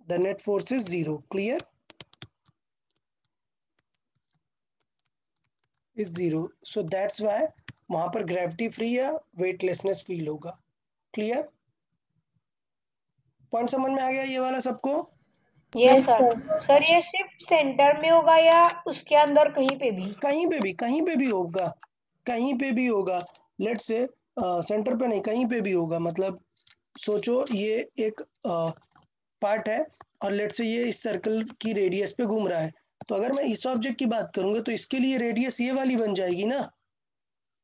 the net force is 0. Clear? is 0. So that's why वहां पर ग्रेविटी फ्री या वेटलेसनेस फील होगा। क्लियर? पॉइंट समझ में आ गया ये वाला सबको? Yes yes sir. Sir. Sir ये सिर्फ सेंटर में होगा या उसके अंदर कहीं पे भी? कहीं पे भी, कहीं पे भी होगा, कहीं पे भी होगा। लेट से सेंटर पे नहीं, कहीं पे भी होगा। मतलब सोचो ये एक पार्ट है और लेट से ये इस सर्कल की रेडियस पे घूम रहा है, तो अगर मैं इस ऑब्जेक्ट की बात करूंगा तो इसके लिए रेडियस ये वाली बन जाएगी ना,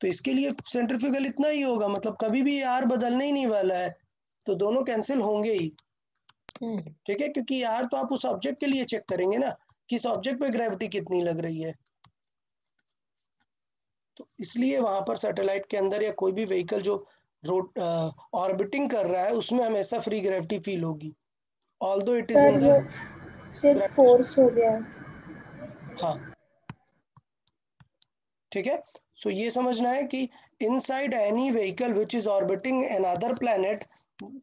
तो इसके लिए सेंट्रीफ्यूगल इतना ही होगा, मतलब कभी भी आर बदलने ही नहीं वाला है, तो दोनों कैंसिल होंगे ही। ठीक है, क्योंकि आर तो आप उस ऑब्जेक्ट के लिए चेक करेंगे ना, किस ऑब्जेक्ट पे ग्रेविटी कितनी लग रही है। तो इसलिए वहां पर सैटेलाइट के अंदर या कोई भी व्हीकल जो रोट ऑर्बिटिंग कर रहा है उसमें हमेशा फ्री ग्रेविटी फील होगी, although it is in sir the वो सिर्फ फोर्स हो गया। हाँ, ठीक है। सो ये समझना है कि inside any vehicle which is orbiting an other planet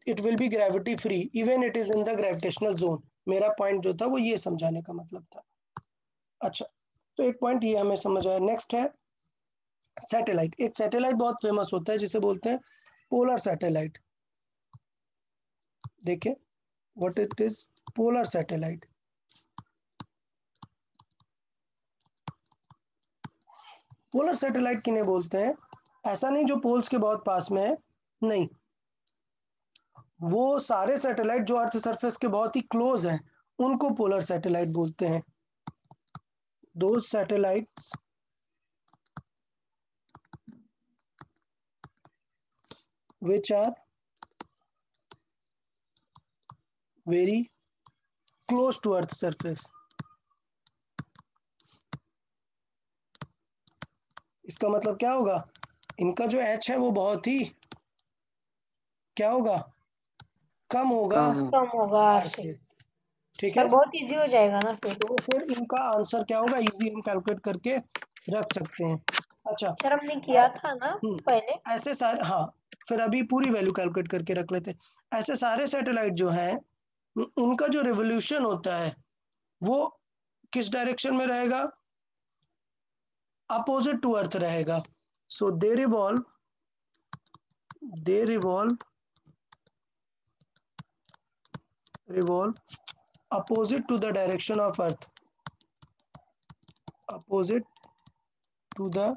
it will be gravity free even it is in the gravitational zone. मेरा पॉइंट जो था वो ये समझाने का मतलब था। अच्छा, तो एक पॉइंट ये हमें समझ आया। नेक्स्ट है सैटेलाइट। एक सैटेलाइट बहुत फेमस होता है जिसे बोलते हैं पोलर सैटेलाइट। देखिए what it is, polar satellite. Polar satellite किन्हें बोलते हैं? ऐसा नहीं जो पोल्स के बहुत पास में है, नहीं, वो सारे सैटेलाइट जो अर्थ सरफेस के बहुत ही क्लोज हैं उनको पोलर सैटेलाइट बोलते हैं। दो satellites which are very close to earth surface। इसका मतलब क्या होगा, इनका जो h है वो बहुत ही क्या होगा, कम होगा कम होगा r आर से। से। ठीक सर है, बहुत इजी हो जाएगा ना फिर। तो फिर इनका आंसर क्या होगा, इजी हम कैलकुलेट करके रख सकते हैं। अच्छा, सर हमने किया था ना पहले। ऐसे सारे, हाँ, फिर अभी पूरी वैल्यू कैलकुलेट करके रख लेते हैं। ऐसे सारे सैटेलाइट जो हैं उनका जो रिवोल्यूशन होता है वो किस डायरेक्शन में रहेगा, अपोजिट टू अर्थ रहेगा। So they revolve opposite to the direction of earth, opposite to the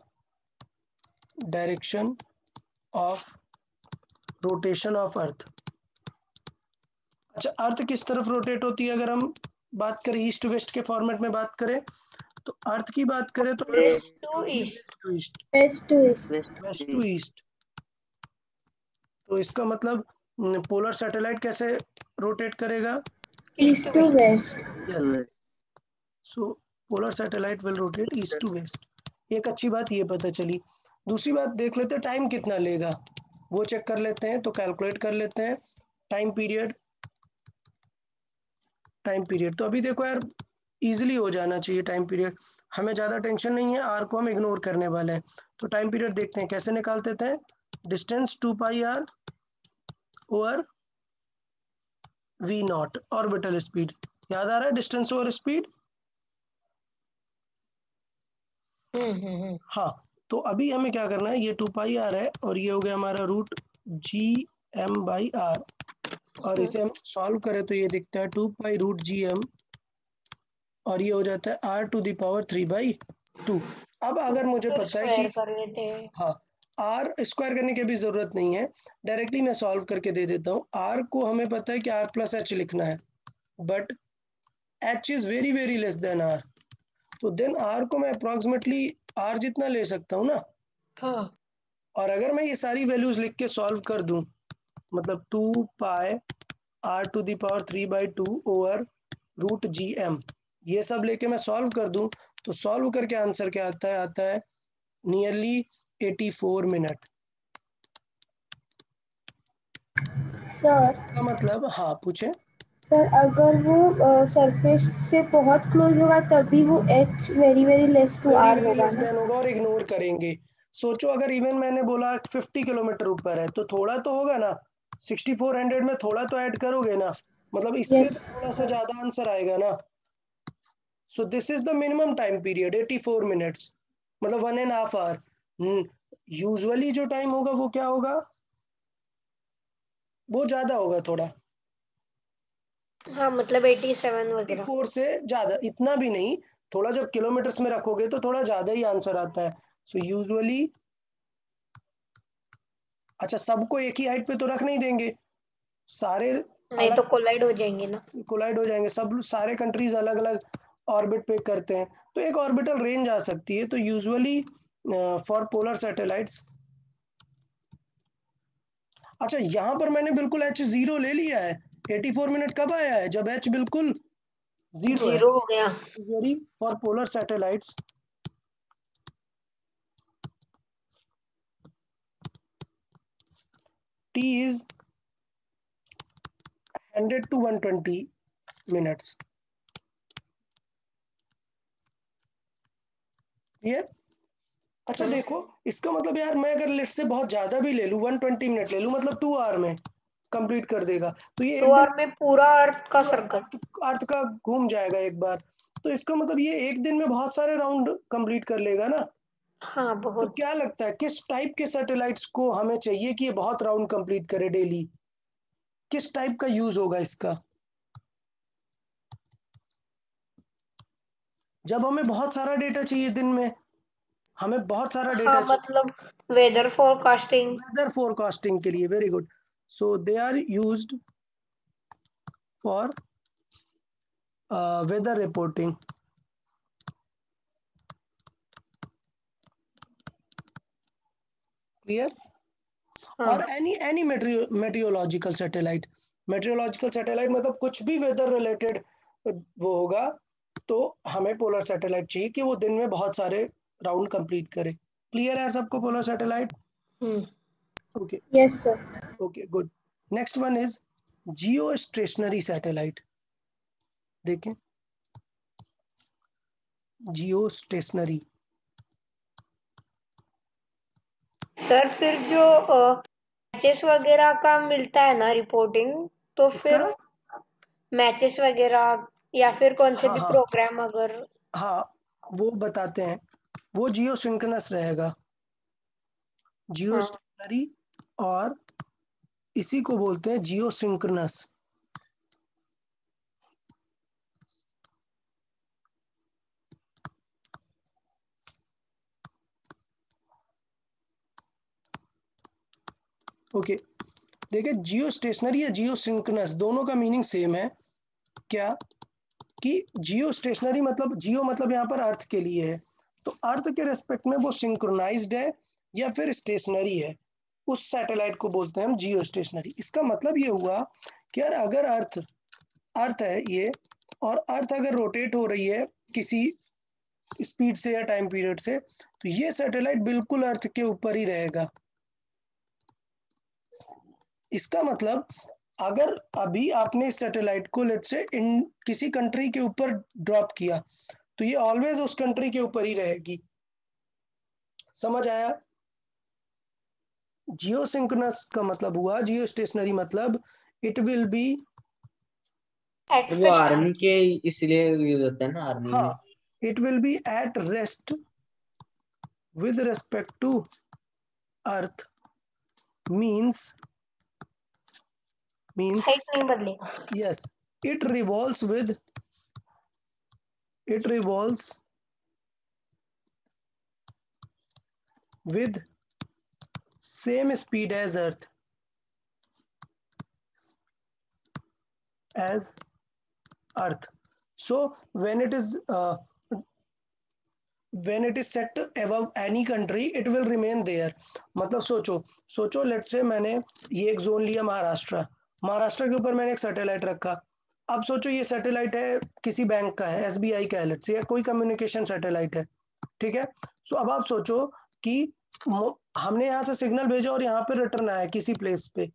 direction of rotation of earth। अच्छा, अर्थ किस तरफ रोटेट होती है? अगर हम बात करें ईस्ट वेस्ट के फॉर्मेट में बात करें, तो अर्थ की बात करें तो west to east. West to east, west to east. West to east. तो इसका मतलब पोलर सैटेलाइट कैसे रोटेट करेगा, east to west. Yes. So polar satellite will rotate east to west. एक अच्छी बात ये पता चली। दूसरी बात देख लेते हैं टाइम कितना लेगा, वो चेक कर लेते हैं। तो कैलकुलेट कर लेते हैं टाइम पीरियड। तो अभी देखो यार, इजीली हो जाना चाहिए टाइम पीरियड, हमें ज़्यादा टेंशन नहीं है, आर को हम इग्नोर करने वाले हैं। तो टाइम पीरियड देखते हैं कैसे निकालते थे। Distance 2 pi R over V naught, orbital speed. याद आ रहा है डिस्टेंस ओवर स्पीड? हाँ, तो अभी हमें क्या करना है, ये 2 पाई आर है और ये हो गया हमारा root G M by R, और इसे हम सॉल्व करें तो ये दिखता है 2 पाई रूट जी एम और ये हो जाता है r⁴/3/2। अब अगर मुझे फिर पता है स्क्वायर कि कर लेते हैं। हाँ, r स्क्वायर करने की भी जरूरत नहीं है, डायरेक्टली मैं सॉल्व करके दे देता हूँ। r को हमें पता है कि r+h लिखना है, but h is very very less than r, तो देन r को मैं अप्रोक्सीमेटली r जितना ले सकता हूँ ना। हाँ और अगर मैं ये सारी वैल्यूज लिख के सॉल्व कर दूं, मतलब 2πr⁴/2/2/gm, ये सब लेके मैं सॉल्व कर दूं, तो सॉल्व करके आंसर क्या आता है नियरली 84 मिनट। सर इसका मतलब, हाँ पूछे। सर अगर वो सरफेस से बहुत क्लोज होगा तभी वो h very very less to very r very होगा लेस ना। देन होगा और इग्नोर करेंगे। सोचो अगर इवन मैंने बोला 50 किलोमीटर ऊपर है, तो थोड़ा तो होगा ना, 6400 में थोड़ा तो ऐड करोगे ना, मतलब इससे यस तो थोड़ा सा ज्यादा आंसर आएगा ना। So this is the minimum time period 84 minutes, मतलब 1.5 आवर। यूजुअली जो टाइम होगा वो क्या होगा, वो ज्यादा होगा थोड़ा, हाँ, मतलब 87 वगैरह। 84 से ज्यादा, इतना भी नहीं, थोड़ा जब किलोमीटर्स में रखोगे तो थोड़ा ज्यादा ही आंसर आता है। सो यूजुअली, अच्छा सबको एक ही हाइट पे तो रख नहीं देंगे, सारे नहीं तो अलग कोलाइड हो जाएंगे ना। कोलाइड हो जाएंगे, सब सारे कंट्रीज अलग अलग ऑर्बिट पे करते हैं, तो एक ऑर्बिटल रेंज आ सकती है। तो यूजुअली फॉर पोलर सैटेलाइट्स, अच्छा यहाँ पर मैंने बिल्कुल h 0 ले लिया है। 84 मिनट कब आया है, जब h बिल्कुल 0 है। 0 हो गया। Usually for polar satellites t is 100 to 120 minutes. ये अच्छा देखो, इसका मतलब यार मैं अगर लेट से बहुत ज्यादा भी ले लूँ, 120 मिनट ले लूँ, मतलब 2 आवर में कंप्लीट कर देगा, तो ये 2 एक दिन आवर में पूरा अर्थ का पूरा सर्कल। अर्थ का घूम जाएगा एक बार। तो इसका मतलब ये एक दिन में बहुत सारे राउंड कंप्लीट कर लेगा ना। हाँ तो बहुत। क्या लगता है किस टाइप के सैटेलाइट्स को हमें चाहिए कि ये बहुत राउंड कंप्लीट करे डेली, किस टाइप का यूज होगा इसका, जब हमें बहुत सारा डेटा चाहिए दिन में, हमें बहुत सारा हाँ डेटा चाहिए मतलब वेदर फोरकास्टिंग। वेदर फोरकास्टिंग के लिए। Very good. So they are used for weather reporting. Clear. और हाँ any meteorological satellite, meteorological satellite मतलब कुछ भी वेदर रिलेटेड वो होगा, तो हमें पोलर सैटेलाइट चाहिए कि वो दिन में बहुत सारे राउंड कंप्लीट करे। क्लियर है सबको polar satellite. Hmm. Okay yes sir. Okay good. Next one is Jio stationery satellite. देखें, जियो स्टेशनरी, सर फिर जो मैचेस वगैरह का मिलता है ना रिपोर्टिंग, तो इसका, फिर मैचेस वगैरह या फिर कौन से हाँ भी हाँ प्रोग्राम अगर। हाँ, वो बताते हैं, वो जियो सिंक्रोनस रहेगा, जियो हाँ स्टेशनरी, और इसी को बोलते हैं जियो सिंक्रोनस। ओके देखिए, जियो स्टेशनरी या जियो सिंक्रोनस दोनों का मीनिंग सेम है। क्या कि जियो स्टेशनरी मतलब, जियो मतलब यहाँ पर अर्थ के लिए है, तो अर्थ के रेस्पेक्ट में वो सिंक्रोनाइज्ड है या फिर स्टेशनरी है, उस सैटेलाइट को बोलते हैं हम जियो स्टेशनरी। इसका मतलब ये हुआ कि यार अगर अर्थ अर्थ है ये, और अर्थ अगर रोटेट हो रही है किसी स्पीड से या टाइम पीरियड से, तो ये सैटेलाइट बिल्कुल अर्थ के ऊपर ही रहेगा। इसका मतलब अगर अभी आपने इस सैटेलाइट को लेट से इन किसी कंट्री के ऊपर ड्रॉप किया, तो ये ऑलवेज उस कंट्री के ऊपर ही रहेगी। समझ आया। जियो सिंक्रोनस का मतलब हुआ, जियो स्टेशनरी मतलब इट विल बी, एट वो रेस्ट। आर्मी के इसलिए यूज होता है ना, आर्मी हाँ, में। It will B at rest with respect to earth, means height नहीं बदलेगा। yes, it revolves with it revolves with same speed as Earth. So when it is set above any country, it will remain there. मतलब सोचो let's say मैंने ये एक zone लिया महाराष्ट्र के ऊपर मैंने एक सैटेलाइट रखा। अब सोचो ये सैटेलाइट है किसी बैंक का है, SBI का है लेट्स से, या कोई कम्युनिकेशन सैटेलाइट है, ठीक है। सो अब आप सोचो कि हमने यहाँ से सिग्नल भेजा और यहाँ पे रिटर्न आया किसी प्लेस पे।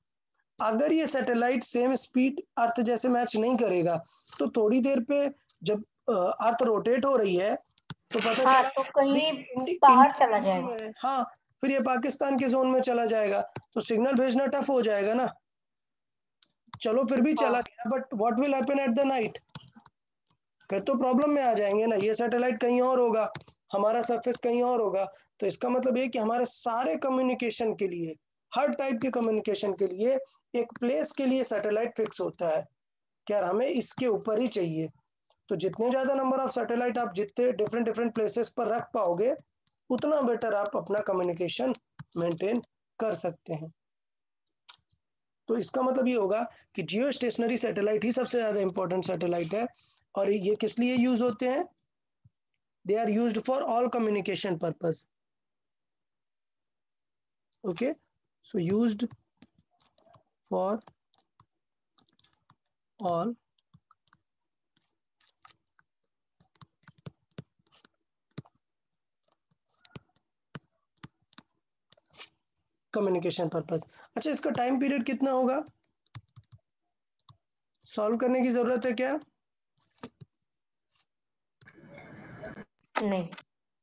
अगर ये सैटेलाइट सेम स्पीड अर्थ जैसे मैच नहीं करेगा तो थोड़ी देर पे जब अर्थ रोटेट हो रही है तो पता हाँ, चला तो कहीं इंडिया बाहर चला जाएगा। में, हाँ फिर ये पाकिस्तान के जोन में चला जाएगा तो सिग्नल भेजना टफ हो जाएगा ना। चलो फिर भी चला गया, but what will happen at the night? फिर तो प्रॉब्लम में आ जाएंगे ना, ये सैटेलाइट कहीं और होगा, हमारा सरफेस कहीं और होगा। तो इसका मतलब ये कि हमारे सारे कम्युनिकेशन के लिए, हर टाइप के कम्युनिकेशन के लिए एक प्लेस के लिए सैटेलाइट फिक्स होता है कि यार हमें इसके ऊपर ही चाहिए। तो जितने ज़्यादा नंबर ऑफ सैटेलाइट आप जितने डिफरेंट प्लेसेस पर रख पाओगे उतना बेटर आप अपना कम्युनिकेशन मेंटेन कर सकते हैं। तो इसका मतलब ये होगा कि जियो स्टेशनरी सैटेलाइट ही सबसे ज़्यादा इंपॉर्टेंट सैटेलाइट है। और ये किस लिए यूज होते हैं? They are used for all communication purpose. Okay, so used for all communication purpose. अच्छा, इसका टाइम पीरियड कितना होगा? सॉल्व करने की जरूरत है क्या? नहीं।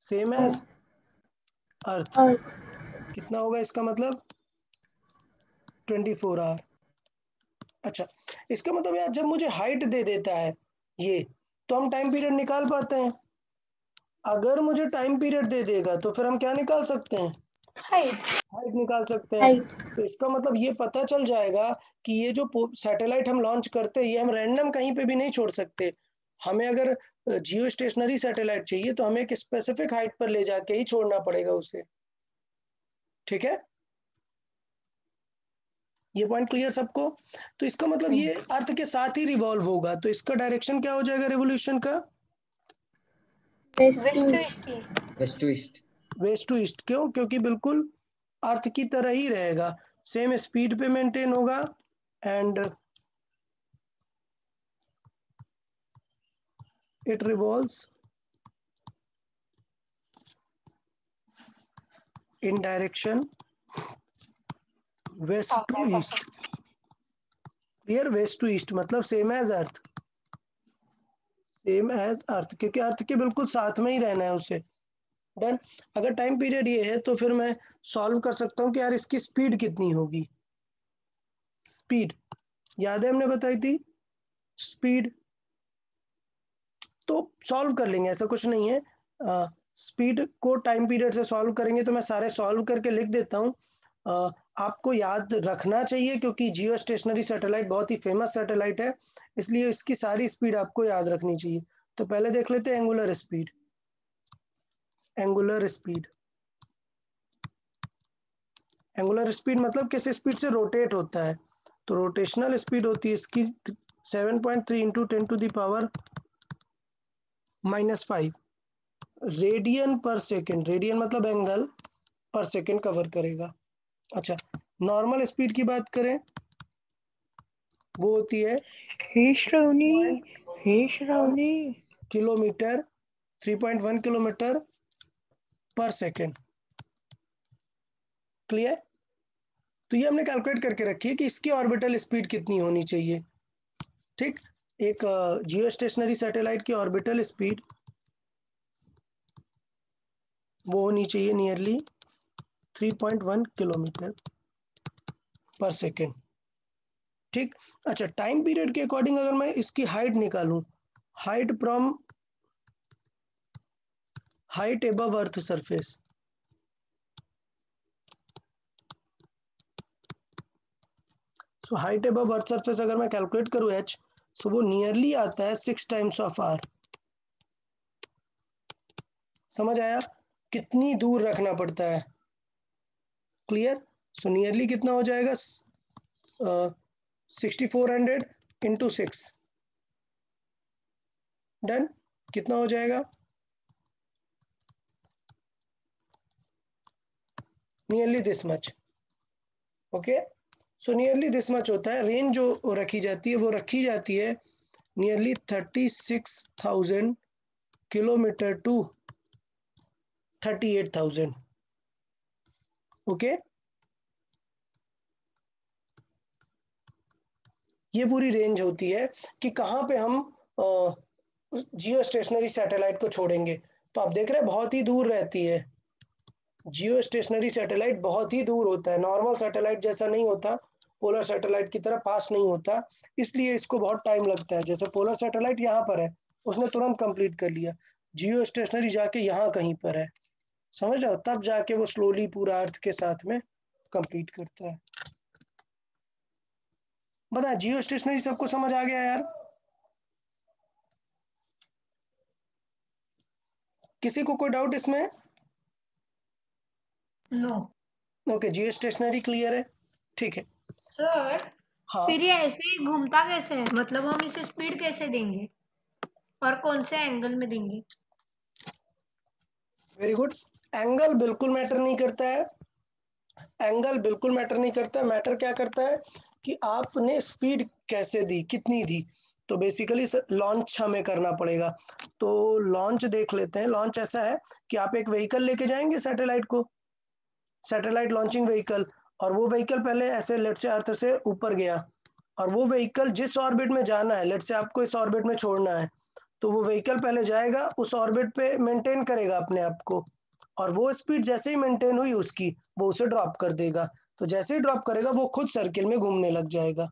Same as earth. अर्थ। कितना होगा इसका मतलब? 24 आवर। अच्छा, इसका मतलब यार जब मुझे हाइट दे देता है ये, तो हम टाइम पीरियड निकाल पाते हैं। अगर मुझे टाइम पीरियड दे देगा तो फिर हम क्या निकाल सकते हैं? हाइट निकाल सकते हैं। हाइट। तो इसका मतलब ये पता चल जाएगा कि ये जो सैटेलाइट हम लॉन्च करते हैं ये हम रैंडम कहीं पे भी नहीं छोड़ सकते। हमें अगर जियो स्टेशनरी सैटेलाइट चाहिए तो हमें एक स्पेसिफिक हाइट पर ले जाके ही छोड़ना पड़ेगा उसे, ठीक है। ये पॉइंट क्लियर सबको? तो इसका मतलब ये अर्थ के साथ ही रिवॉल्व होगा, तो इसका डायरेक्शन क्या हो जाएगा रेवोल्यूशन का? West west to to east. East. West to east. West to east. क्यों? क्योंकि बिल्कुल अर्थ की तरह ही रहेगा, सेम स्पीड पे मेंटेन होगा and it revolves in direction west to east। क्लियर? वेस्ट टू ईस्ट मतलब same as earth, same as earth, क्योंकि अर्थ के बिल्कुल साथ में ही रहना है उसे। डन। अगर टाइम पीरियड ये है तो फिर मैं सॉल्व कर सकता हूँ कि यार इसकी स्पीड कितनी होगी। स्पीड याद है हमने बताई थी, स्पीड तो सॉल्व कर लेंगे, ऐसा कुछ नहीं है। स्पीड को टाइम पीरियड से सॉल्व करेंगे तो मैं सारे सॉल्व करके लिख देता हूँ। आपको याद रखना चाहिए क्योंकि जियो स्टेशनरी सैटेलाइट बहुत ही फेमस सैटेलाइट है, इसलिए इसकी सारी स्पीड आपको याद रखनी चाहिए। तो पहले देख लेते हैं angular speed. Angular speed, angular speed मतलब किस स्पीड से रोटेट होता है, तो रोटेशनल स्पीड होती है इसकी 7.3 इंटू 10⁻⁻⁵ रेडियन पर सेकेंड। रेडियन मतलब एंगल, पर सेकेंड कवर करेगा। अच्छा, नॉर्मल स्पीड की बात करें वो होती है किलोमीटर 3.1 किलोमीटर पर सेकेंड। क्लियर? तो ये हमने कैलकुलेट करके रखी है कि इसकी ऑर्बिटल स्पीड कितनी होनी चाहिए। ठीक, एक जियो स्टेशनरी सैटेलाइट की ऑर्बिटल स्पीड वो होनी चाहिए नियरली 3.1 किलोमीटर पर सेकेंड। ठीक। अच्छा, टाइम पीरियड के अकॉर्डिंग अगर मैं इसकी हाइट निकालूं, height from height above earth surface, so height above earth surface अगर मैं कैलकुलेट करूं h, सो वो नियरली आता है 6 टाइम्स ऑफ r। समझ आया? कितनी दूर रखना पड़ता है। क्लियर? सो नियरली कितना हो जाएगा? 6400 इंटू 6। डन। कितना हो जाएगा? Nearly this much. Okay, so nearly this much होता है। रेंज जो रखी जाती है वो रखी जाती है नियरली 36,000 किलोमीटर टू 38,000। ओके, ये पूरी रेंज होती है कि कहाँ पे हम जियो स्टेशनरी सैटेलाइट को छोड़ेंगे। तो आप देख रहे हैं बहुत ही दूर रहती है। जियो स्टेशनरी सैटेलाइट बहुत ही दूर होता है, नॉर्मल सैटेलाइट जैसा नहीं होता, पोलर सैटेलाइट की तरह पास नहीं होता, इसलिए इसको बहुत टाइम लगता है। जैसे पोलर सैटेलाइट यहाँ पर है, उसने तुरंत कंप्लीट कर लिया। जियो स्टेशनरी जाके यहाँ कहीं पर है, समझ रहे हो, तब जाके वो स्लोली पूरा अर्थ के साथ में कंप्लीट करता है। बता, जियो स्टेशनरी सबको समझ आ गया यार? किसी को कोई डाउट इसमें? No okay, geostationary clear है, ठीक है। सर। हाँ, फिर ये ऐसे ही घूमता कैसे है? मतलब हम इसे स्पीड कैसे देंगे और कौन से एंगल में देंगे? Very good. एंगल बिल्कुल मैटर नहीं करता है, एंगल बिल्कुल मैटर नहीं करता है। मैटर क्या करता है कि आपने स्पीड कैसे दी, कितनी दी। तो बेसिकली लॉन्च हमें करना पड़ेगा। तो लॉन्च देख लेते हैं। लॉन्च ऐसा है कि आप एक व्हीकल लेके जाएंगे सैटेलाइट को, सैटेलाइट लॉन्चिंग व्हीकल, और वो व्हीकल पहले ऐसे लेट से अर्थ से ऊपर गया, और वो व्हीकल जिस ऑर्बिट में जाना है, लेट से आपको इस ऑर्बिट में छोड़ना है, तो वो व्हीकल पहले जाएगा, उस ऑर्बिट पे मेंटेन करेगा अपने आप को, और वो स्पीड जैसे ही मेंटेन हुई उसकी, वो उसे ड्रॉप कर देगा। तो जैसे ही ड्रॉप करेगा वो खुद सर्किल में घूमने लग जाएगा।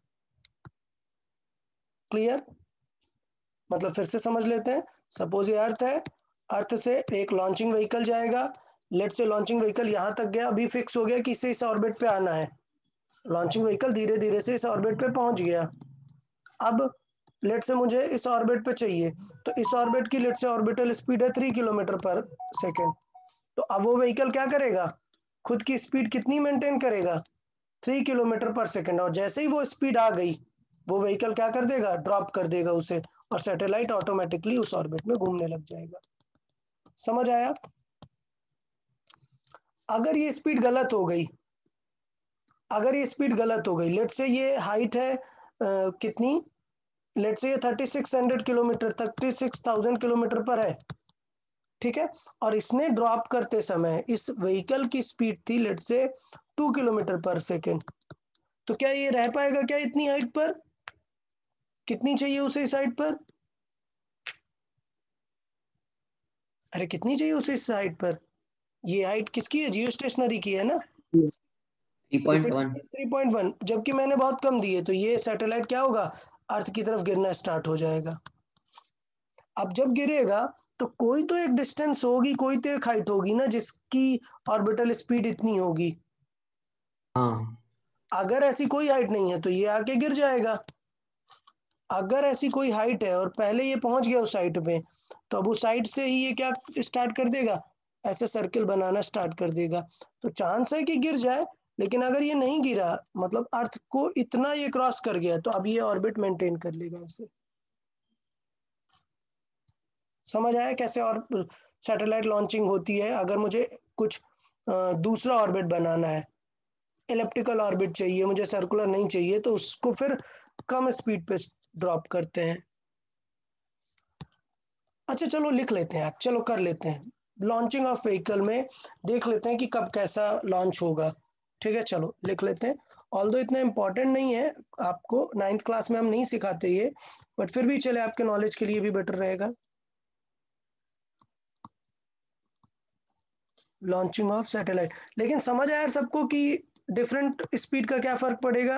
क्लियर? मतलब फिर से समझ लेते हैं। सपोज ये अर्थ है, अर्थ से एक लॉन्चिंग व्हीकल जाएगा, लेट से लॉन्चिंग व्हीकल यहाँ तक गया, अभी फिक्स हो गया कि इसे इस ऑर्बिट पे आना है। लॉन्चिंग व्हीकल धीरे धीरे से इस ऑर्बिट पे पहुंच गया। अब लेट से मुझे इस ऑर्बिट पे चाहिए, तो इस ऑर्बिट की लेट से ऑर्बिटल स्पीड है 3 किलोमीटर पर सेकेंड। तो अब वो व्हीकल क्या करेगा, खुद की स्पीड कितनी मेंटेन करेगा, 3 किलोमीटर पर सेकेंड, और जैसे ही वो स्पीड आ गई, वो व्हीकल क्या कर देगा, ड्रॉप कर देगा उसे, और सैटेलाइट ऑटोमेटिकली उस ऑर्बिट में घूमने लग जाएगा। समझ आया? अगर ये स्पीड गलत हो गई, अगर ये स्पीड गलत हो गई, लेट से ये हाइट है कितनी, लेट से ये 3600 किलोमीटर, 36,000 किलोमीटर पर है, ठीक है, और इसने ड्रॉप करते समय इस व्हीकल की स्पीड थी लेट से 2 किलोमीटर पर सेकेंड। तो क्या ये रह पाएगा क्या इतनी हाइट पर? कितनी चाहिए उसे इस हाइट पर? अरे कितनी चाहिए उसे इस हाइट पर? ये हाइट किसकी है, जियो स्टेशनरी की है ना, 3.1। 3.1, जबकि मैंने बहुत कम दी है, तो ये सैटेलाइट क्या होगा, अर्थ की तरफ गिरना स्टार्ट हो जाएगा। अब जब गिरेगा तो कोई तो एक डिस्टेंस होगी, कोई तो एक हाइट होगी ना जिसकी ऑर्बिटल स्पीड इतनी होगी। हाँ, अगर ऐसी कोई हाइट नहीं है तो ये आके गिर जाएगा। अगर ऐसी कोई हाइट है और पहले ये पहुंच गया उस हाइट पे, तो अब उस हाइट से ही ये क्या स्टार्ट कर देगा, ऐसे सर्किल बनाना स्टार्ट कर देगा। तो चांस है कि गिर जाए, लेकिन अगर ये नहीं गिरा, मतलब अर्थ को इतना ये क्रॉस कर गया, तो अब ये ऑर्बिट मेंटेन कर लेगा ऐसे। समझ आया कैसे और सैटेलाइट लॉन्चिंग होती है? अगर मुझे कुछ दूसरा ऑर्बिट बनाना है, एलिप्टिकल ऑर्बिट चाहिए मुझे, सर्कुलर नहीं चाहिए, तो उसको फिर कम स्पीड पे ड्रॉप करते हैं। अच्छा चलो लिख लेते हैं, चलो कर लेते हैं। लॉन्चिंग ऑफ व्हीकल में देख लेते हैं कि कब कैसा लॉन्च होगा। ठीक है, चलो लिख लेते हैं। ऑल्दो इतना इम्पोर्टेंट नहीं है, आपको 9th क्लास में हम नहीं सिखाते ये, बट फिर भी चले आपके नॉलेज के लिए भी बेटर रहेगा। लॉन्चिंग ऑफ सैटेलाइट, लेकिन समझ आया सबको कि डिफरेंट स्पीड का क्या फर्क पड़ेगा?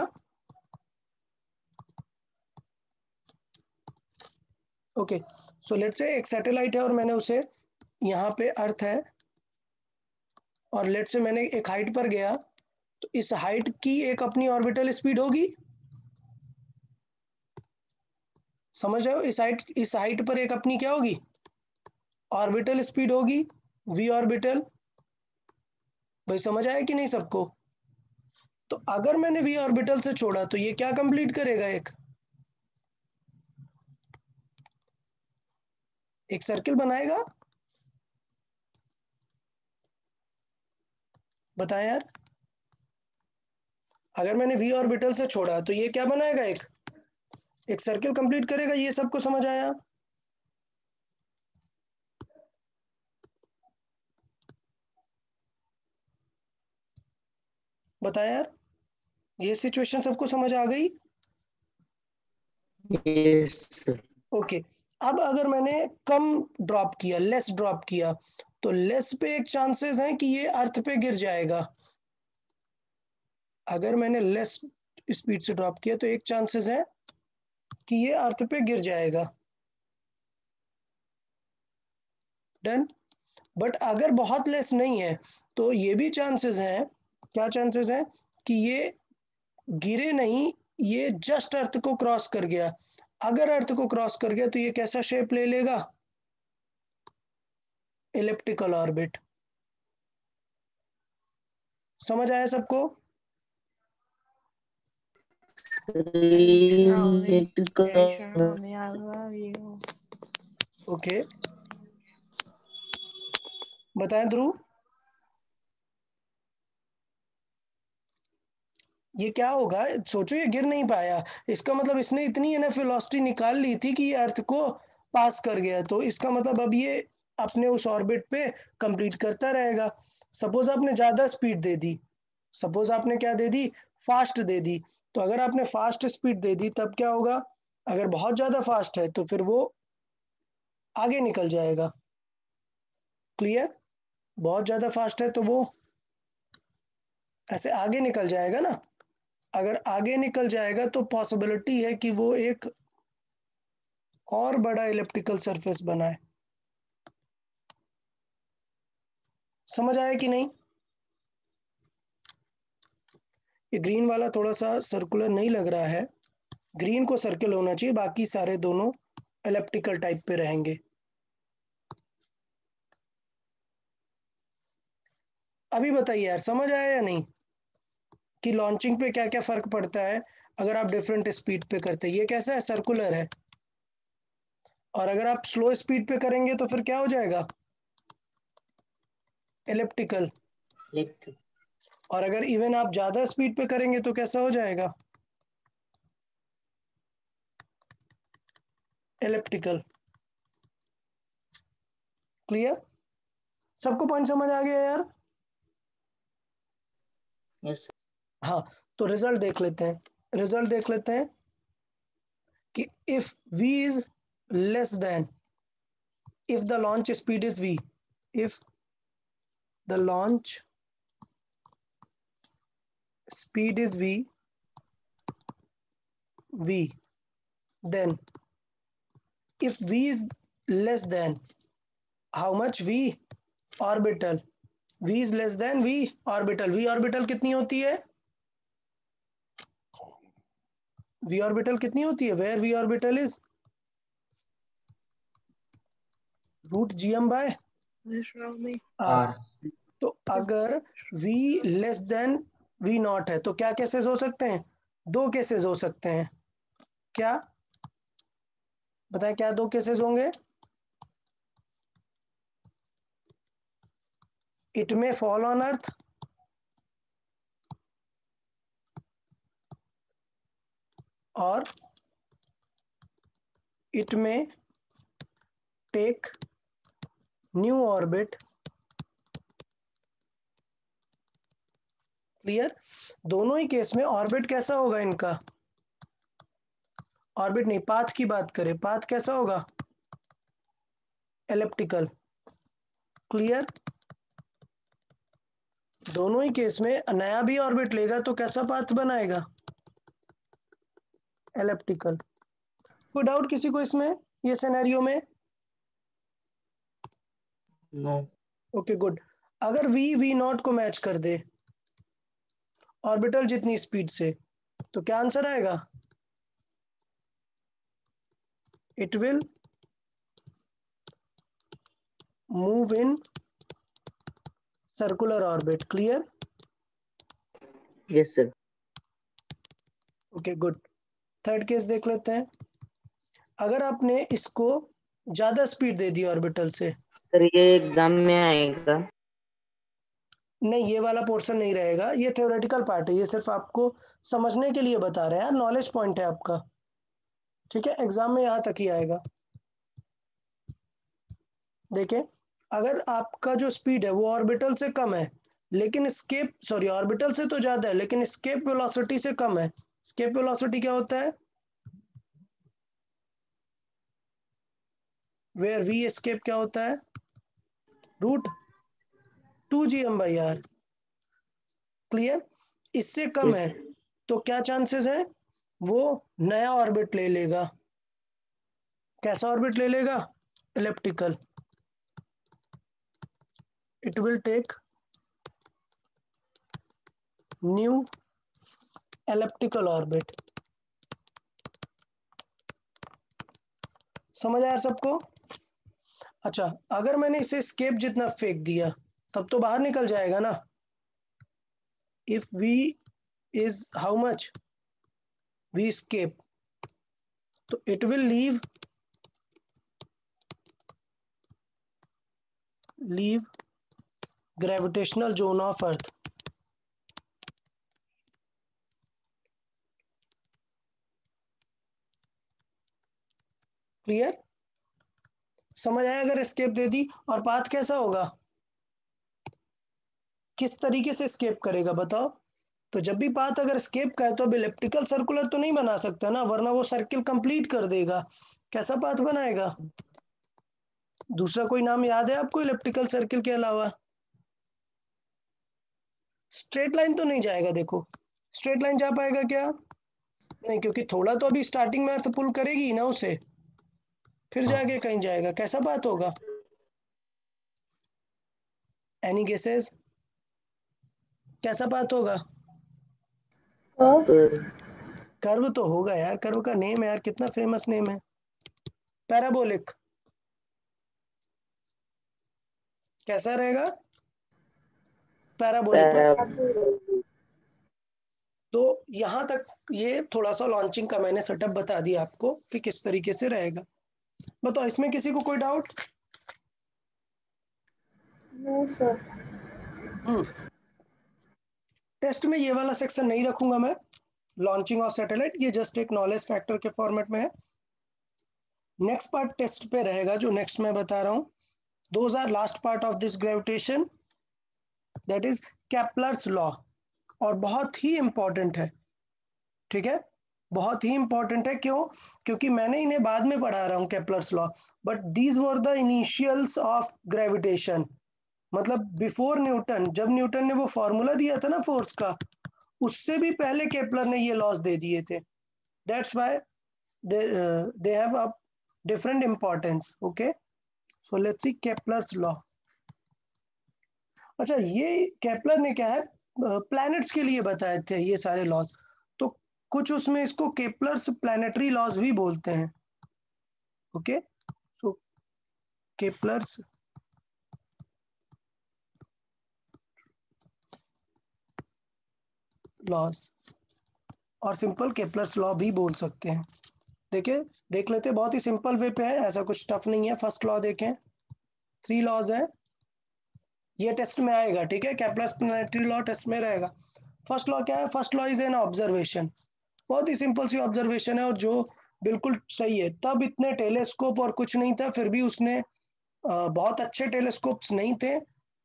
ओके, सो लेट्स से एक सैटेलाइट है और मैंने उसे, यहाँ पे अर्थ है, और लेट्स से मैंने एक हाइट पर गया, तो इस हाइट की एक अपनी ऑर्बिटल स्पीड होगी। समझ रहे हो, इस हाइट पर एक अपनी क्या होगी, ऑर्बिटल स्पीड होगी। v orbital. भाई समझ आया कि नहीं सबको? तो अगर मैंने v ऑर्बिटल से छोड़ा तो ये क्या कंप्लीट करेगा? एक सर्किल बनाएगा। बताएं यार, अगर मैंने v ऑर्बिटल से छोड़ा तो ये क्या बनाएगा? एक सर्किल कंप्लीट करेगा। ये सबको समझ आया? बताएं यार, ये सिचुएशन सबको समझ आ गई? yes sir. ओके, अब अगर मैंने कम ड्रॉप किया, लेस ड्रॉप किया, तो लेस पे एक चांसेस है कि ये अर्थ पे गिर जाएगा। अगर मैंने लेस स्पीड से ड्रॉप किया तो एक चांसेस है कि ये अर्थ पे गिर जाएगा। डन। बट अगर बहुत लेस नहीं है तो ये भी चांसेस हैं। क्या चांसेस हैं? कि ये गिरे नहीं, ये जस्ट अर्थ को क्रॉस कर गया। अगर अर्थ को क्रॉस कर गया तो ये कैसा शेप ले लेगा? Elliptical orbit. समझ आया सबको? ओके, बताएं ध्रुव, ये क्या होगा? सोचो, ये गिर नहीं पाया, इसका मतलब इसने इतनी एनफ वेलोसिटी निकाल ली थी कि ये अर्थ को पास कर गया। तो इसका मतलब अब ये अपने उस ऑर्बिट पे कंप्लीट करता रहेगा। सपोज आपने ज़्यादा स्पीड दे दी, सपोज आपने क्या दे दी? फास्ट दे दी। तो अगर आपने फास्ट स्पीड दे दी तब क्या होगा? अगर बहुत ज़्यादा फास्ट है तो फिर वो आगे निकल जाएगा। क्लियर? बहुत ज़्यादा फास्ट है तो वो ऐसे आगे निकल जाएगा ना। अगर आगे निकल जाएगा तो पॉसिबिलिटी है कि वो एक और बड़ा इलेप्टिकल सरफेस बनाए। समझ आया कि नहीं? ये ग्रीन वाला थोड़ा सा सर्कुलर नहीं लग रहा है, ग्रीन को सर्कल होना चाहिए, बाकी सारे दोनों इलेप्टिकल टाइप पे रहेंगे। अभी बताइए यार, समझ आया या नहीं कि लॉन्चिंग पे क्या क्या फर्क पड़ता है अगर आप डिफरेंट स्पीड पे करते हैं? ये कैसा है? सर्कुलर है। और अगर आप स्लो स्पीड पे करेंगे तो फिर क्या हो जाएगा? एलिप्टिकल। और अगर इवन आप ज्यादा स्पीड पे करेंगे तो कैसा हो जाएगा? एलिप्टिकल। क्लियर? सबको पॉइंट समझ आ गया यार? yes हाँ, तो रिजल्ट देख लेते हैं। रिजल्ट देख लेते हैं कि if v is less than, if the launch speed is v, if the launch speed is v, then if v is less than how much? v orbital, v is less than v orbital। v orbital कितनी होती है? v orbital कितनी होती है? where v orbital is root gm by r। r तो अगर v less than v not है तो क्या केसेस हो सकते हैं? दो केसेस हो सकते हैं। क्या बताएं, क्या दो केसेस होंगे? इट में फॉल ऑन अर्थ और it may take new orbit। Clear? दोनों ही केस में ऑर्बिट कैसा होगा इनका? ऑर्बिट नहीं, पाथ की बात करें, पाथ कैसा होगा? एलिप्टिकल। क्लियर? दोनों ही केस में नया भी ऑर्बिट लेगा तो कैसा पाथ बनाएगा? एलिप्टिकल। कोई डाउट किसी को इसमें, ये सिनेरियो में? no okay good. अगर v नॉट को मैच कर दे ऑर्बिटल जितनी स्पीड से, तो क्या आंसर आएगा? It will move in circular orbit. Clear? Yes, sir. Okay good. Third case देख लेते हैं। अगर आपने इसको ज्यादा स्पीड दे दी ऑर्बिटल से, सर ये एग्जाम में आएगा। नहीं ये वाला पोर्शन नहीं रहेगा, ये थ्योरेटिकल पार्ट है, ये सिर्फ आपको समझने के लिए बता रहे हैं यार, नॉलेज पॉइंट है आपका। ठीक है, एग्जाम में यहाँ तक ही आएगा। देखें, अगर आपका जो स्पीड है वो ऑर्बिटल से कम है लेकिन स्केप सॉरी ऑर्बिटल से तो ज्यादा है लेकिन स्केप वेलोसिटी से कम है। स्केप वेलोसिटी क्या होता है? वेयर वी एस्केप क्या होता है? √2gm/r। क्लियर? इससे कम Yes. है तो क्या चांसेस है? वो नया ऑर्बिट ले लेगा। कैसा ऑर्बिट ले लेगा? Elliptical. It will take new elliptical orbit. समझ आया सबको? अच्छा, अगर मैंने इसे स्केप जितना फेंक दिया तब तो बाहर निकल जाएगा ना। If v is how much? v escape, तो it will leave gravitational zone of earth. Clear? समझ आया? अगर एस्केप दे दी, और पाथ कैसा होगा? किस तरीके से स्केप करेगा बताओ? तो जब भी पाथ अगर स्केप का है तो अब इलिप्टिकल सर्कुलर तो नहीं बना सकता ना, वरना वो सर्किल कंप्लीट कर देगा। कैसा पाथ बनाएगा? दूसरा कोई नाम याद है आपको इलिप्टिकल सर्किल के अलावा? स्ट्रेट लाइन तो नहीं जाएगा। देखो, स्ट्रेट लाइन जा पाएगा क्या? नहीं, क्योंकि थोड़ा तो अभी स्टार्टिंग में अर्थ पुल करेगी ना उसे, फिर जाके कहीं जाएगा। कैसा पाथ होगा? Any guesses? कैसा पाथ होगा? कर्व। कर्व तो होगा यार, कर्व का नेम है यार, कितना फेमस नेम है। पैराबोलिक। कैसा रहेगा? Parabolic path. तो यहां तक ये थोड़ा सा लॉन्चिंग का मैंने सेटअप बता दिया आपको कि किस तरीके से रहेगा। बताओ, इसमें किसी को कोई डाउट? No sir. टेस्ट में ये वाला सेक्शन नहीं रखूंगा मैं, लॉन्चिंग ऑफ सैटेलाइट, ये जस्ट एक नॉलेज फैक्टर के फॉर्मेट में है। नेक्स्ट पार्ट टेस्ट पे रहेगा, जो नेक्स्ट मैं बता रहा हूं। Those are last part of this gravitation, that is Kepler's law, और बहुत ही इंपॉर्टेंट है। ठीक है, बहुत ही इंपॉर्टेंट है। क्यों? क्योंकि मैंने इन्हें बाद में पढ़ा रहा हूं Kepler's law, but these were the initials of gravitation. मतलब बिफोर न्यूटन, जब न्यूटन ने वो फॉर्मूला दिया था ना फोर्स का, उससे भी पहले केपलर ने ये लॉज दे दिए थे। That's why they have a different importance. Okay, so let's see Kepler's law. अच्छा, ये केपलर ने क्या है, प्लैनेट्स के लिए बताए थे ये सारे लॉज, तो कुछ उसमें इसको केपलर्स प्लैनेटरी लॉज भी बोलते हैं। ओके, सो केपलर्स लॉज, और सिंपल केपलर्स लॉ भी बोल सकते हैं। देखिए, देख लेते हैं, बहुत ही सिंपल वे पे है, ऐसा कुछ टफ नहीं है। फर्स्ट लॉ देखें, 3 लॉज है, ये टेस्ट में आएगा। ठीक है, केपलर्स प्लैनेटरी लॉ टेस्ट में रहेगा। फर्स्ट लॉ क्या है? First law is an observation. बहुत ही सिंपल सी ऑब्जर्वेशन है, और जो बिल्कुल सही है। तब इतने टेलीस्कोप और कुछ नहीं था, फिर भी उसने बहुत अच्छे टेलीस्कोप्स नहीं थे,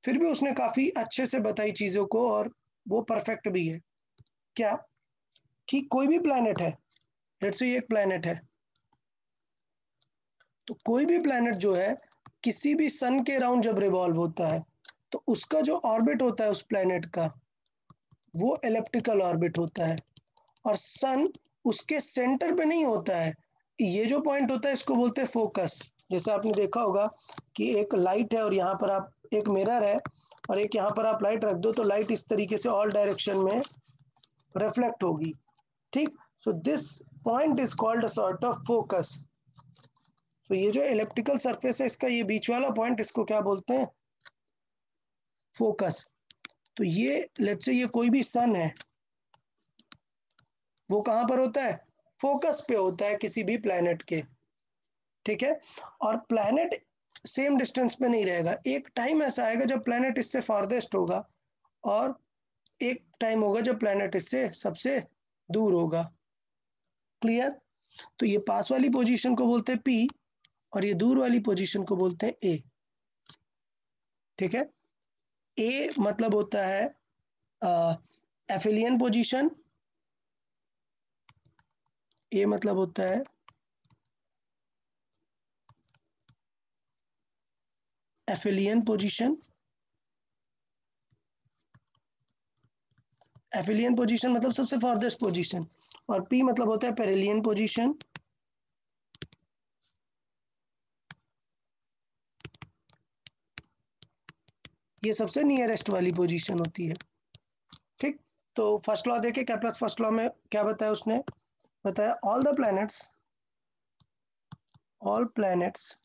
फिर भी उसने काफी अच्छे से बताई चीजों को, और वो परफेक्ट भी है। क्या? कि कोई भी प्लैनेट है, लेट्स से एक प्लैनेट है, तो कोई भी प्लैनेट जो है किसी भी सन के अराउंड जब रिवॉल्व होता है, तो उसका जो ऑर्बिट होता है उस प्लैनेट का, वो एलिप्टिकल ऑर्बिट होता है, और सन उसके सेंटर पे नहीं होता है। ये जो पॉइंट होता है इसको बोलते हैं फोकस। जैसे आपने देखा होगा कि एक लाइट है और यहाँ पर आप एक मिरर है, और एक यहाँ पर आप लाइट रख दो, तो लाइट इस तरीके से ऑल डायरेक्शन में रिफ्लेक्ट होगी। ठीक, so this point is called a sort of focus. तो ये जो एलिप्टिकल सरफेस है, इसका ये बीच वाला पॉइंट, इसको क्या बोलते हैं? फोकस। तो ये लेट्स से ये कोई भी सन है, वो कहाँ पर होता है? फोकस पे होता है किसी भी प्लैनेट के, ठीक है। और प्लैनेट सेम डिस्टेंस पे नहीं रहेगा, एक टाइम ऐसा आएगा जब प्लैनेट इससे फारदेस्ट होगा, और एक टाइम होगा जब प्लैनेट इससे सबसे दूर होगा। क्लियर? तो ये पास वाली पोजीशन को बोलते हैं पी, और ये दूर वाली पोजीशन को बोलते हैं ए, ठीक है। ए मतलब होता है एफिलियन पोजीशन, ए मतलब होता है एफिलियन पोजीशन। एफिलियन पोजीशन मतलब सबसे फारदेस्ट पोजीशन, और पी मतलब होता है पेरिलियन पोजीशन। ये सबसे नियरेस्ट वाली पोजीशन होती है, ठीक। तो फर्स्ट लॉ देखे, कैप्लस फर्स्ट लॉ में क्या बताया उसने? बताया all planets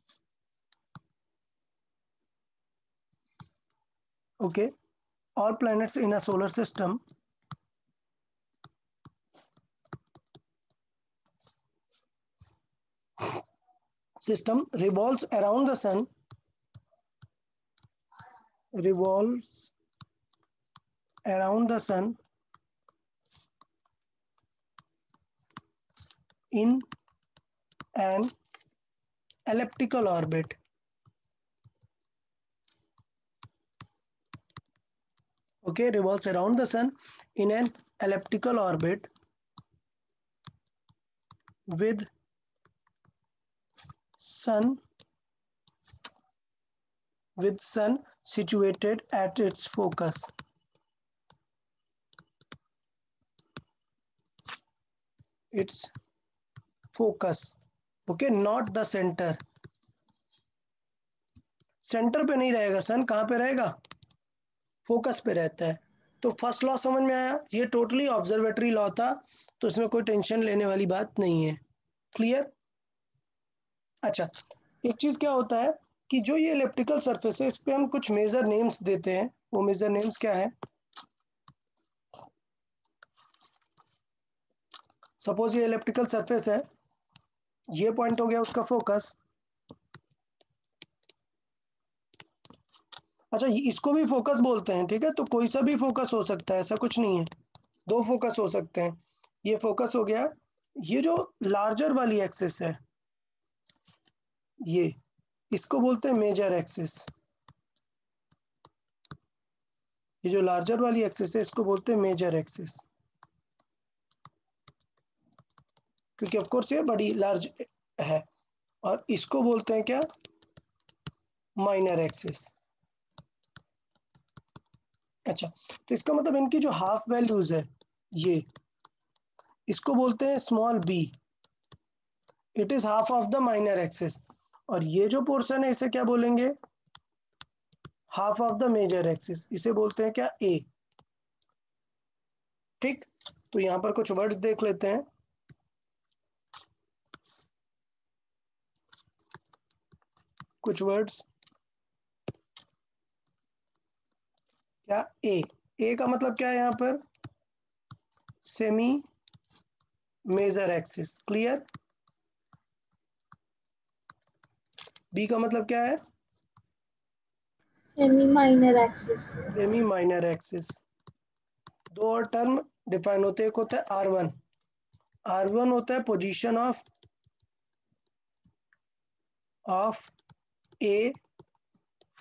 okay, all planets in a solar system revolves around the sun, revolves around the sun in an elliptical orbit. Okay, revolves around the sun in an elliptical orbit with sun situated at its focus. Its focus, okay, not the center. Centre पे नहीं रहेगा सन, कहाँ पे रहेगा? Focus पे रहता है। तो फर्स्ट लॉ समझ में आया? ये टोटली ऑब्जर्वेटरी लॉ था, तो इसमें कोई टेंशन लेने वाली बात नहीं है। क्लियर? अच्छा, एक चीज क्या होता है कि जो ये इलेप्टिकल सरफेस है, इस पे हम कुछ मेजर नेम्स देते हैं। वो मेजर नेम्स क्या है? सपोज ये इलेप्टिकल सरफेस है, ये पॉइंट हो गया उसका फोकस। अच्छा, इसको भी फोकस बोलते हैं, ठीक है। तो कोई सा भी फोकस हो सकता है, ऐसा कुछ नहीं है, दो फोकस हो सकते हैं। ये फोकस हो गया। ये जो लार्जर वाली एक्सिस है, ये इसको बोलते हैं मेजर एक्सिस। ये जो लार्जर वाली एक्सिस है, इसको बोलते हैं मेजर एक्सिस, क्योंकि ऑफ कोर्स ये बड़ी लार्ज है। और इसको बोलते हैं क्या? Minor axis. अच्छा, तो इसका मतलब इनकी जो हाफ वैल्यूज है, ये इसको बोलते हैं small B. It is half of the minor axis. और ये जो पोर्शन है, इसे क्या बोलेंगे? Half of the major axis. इसे बोलते हैं क्या? ए। ठीक, तो यहां पर कुछ वर्ड्स देख लेते हैं। कुछ वर्ड्स, क्या? ए का मतलब क्या है यहां पर? Semi major axis. Clear? B का मतलब क्या है? Semi minor axis. Semi minor axis. दो और टर्म डिफाइन होते हैं, एक होता है R1। R1 होता है position of A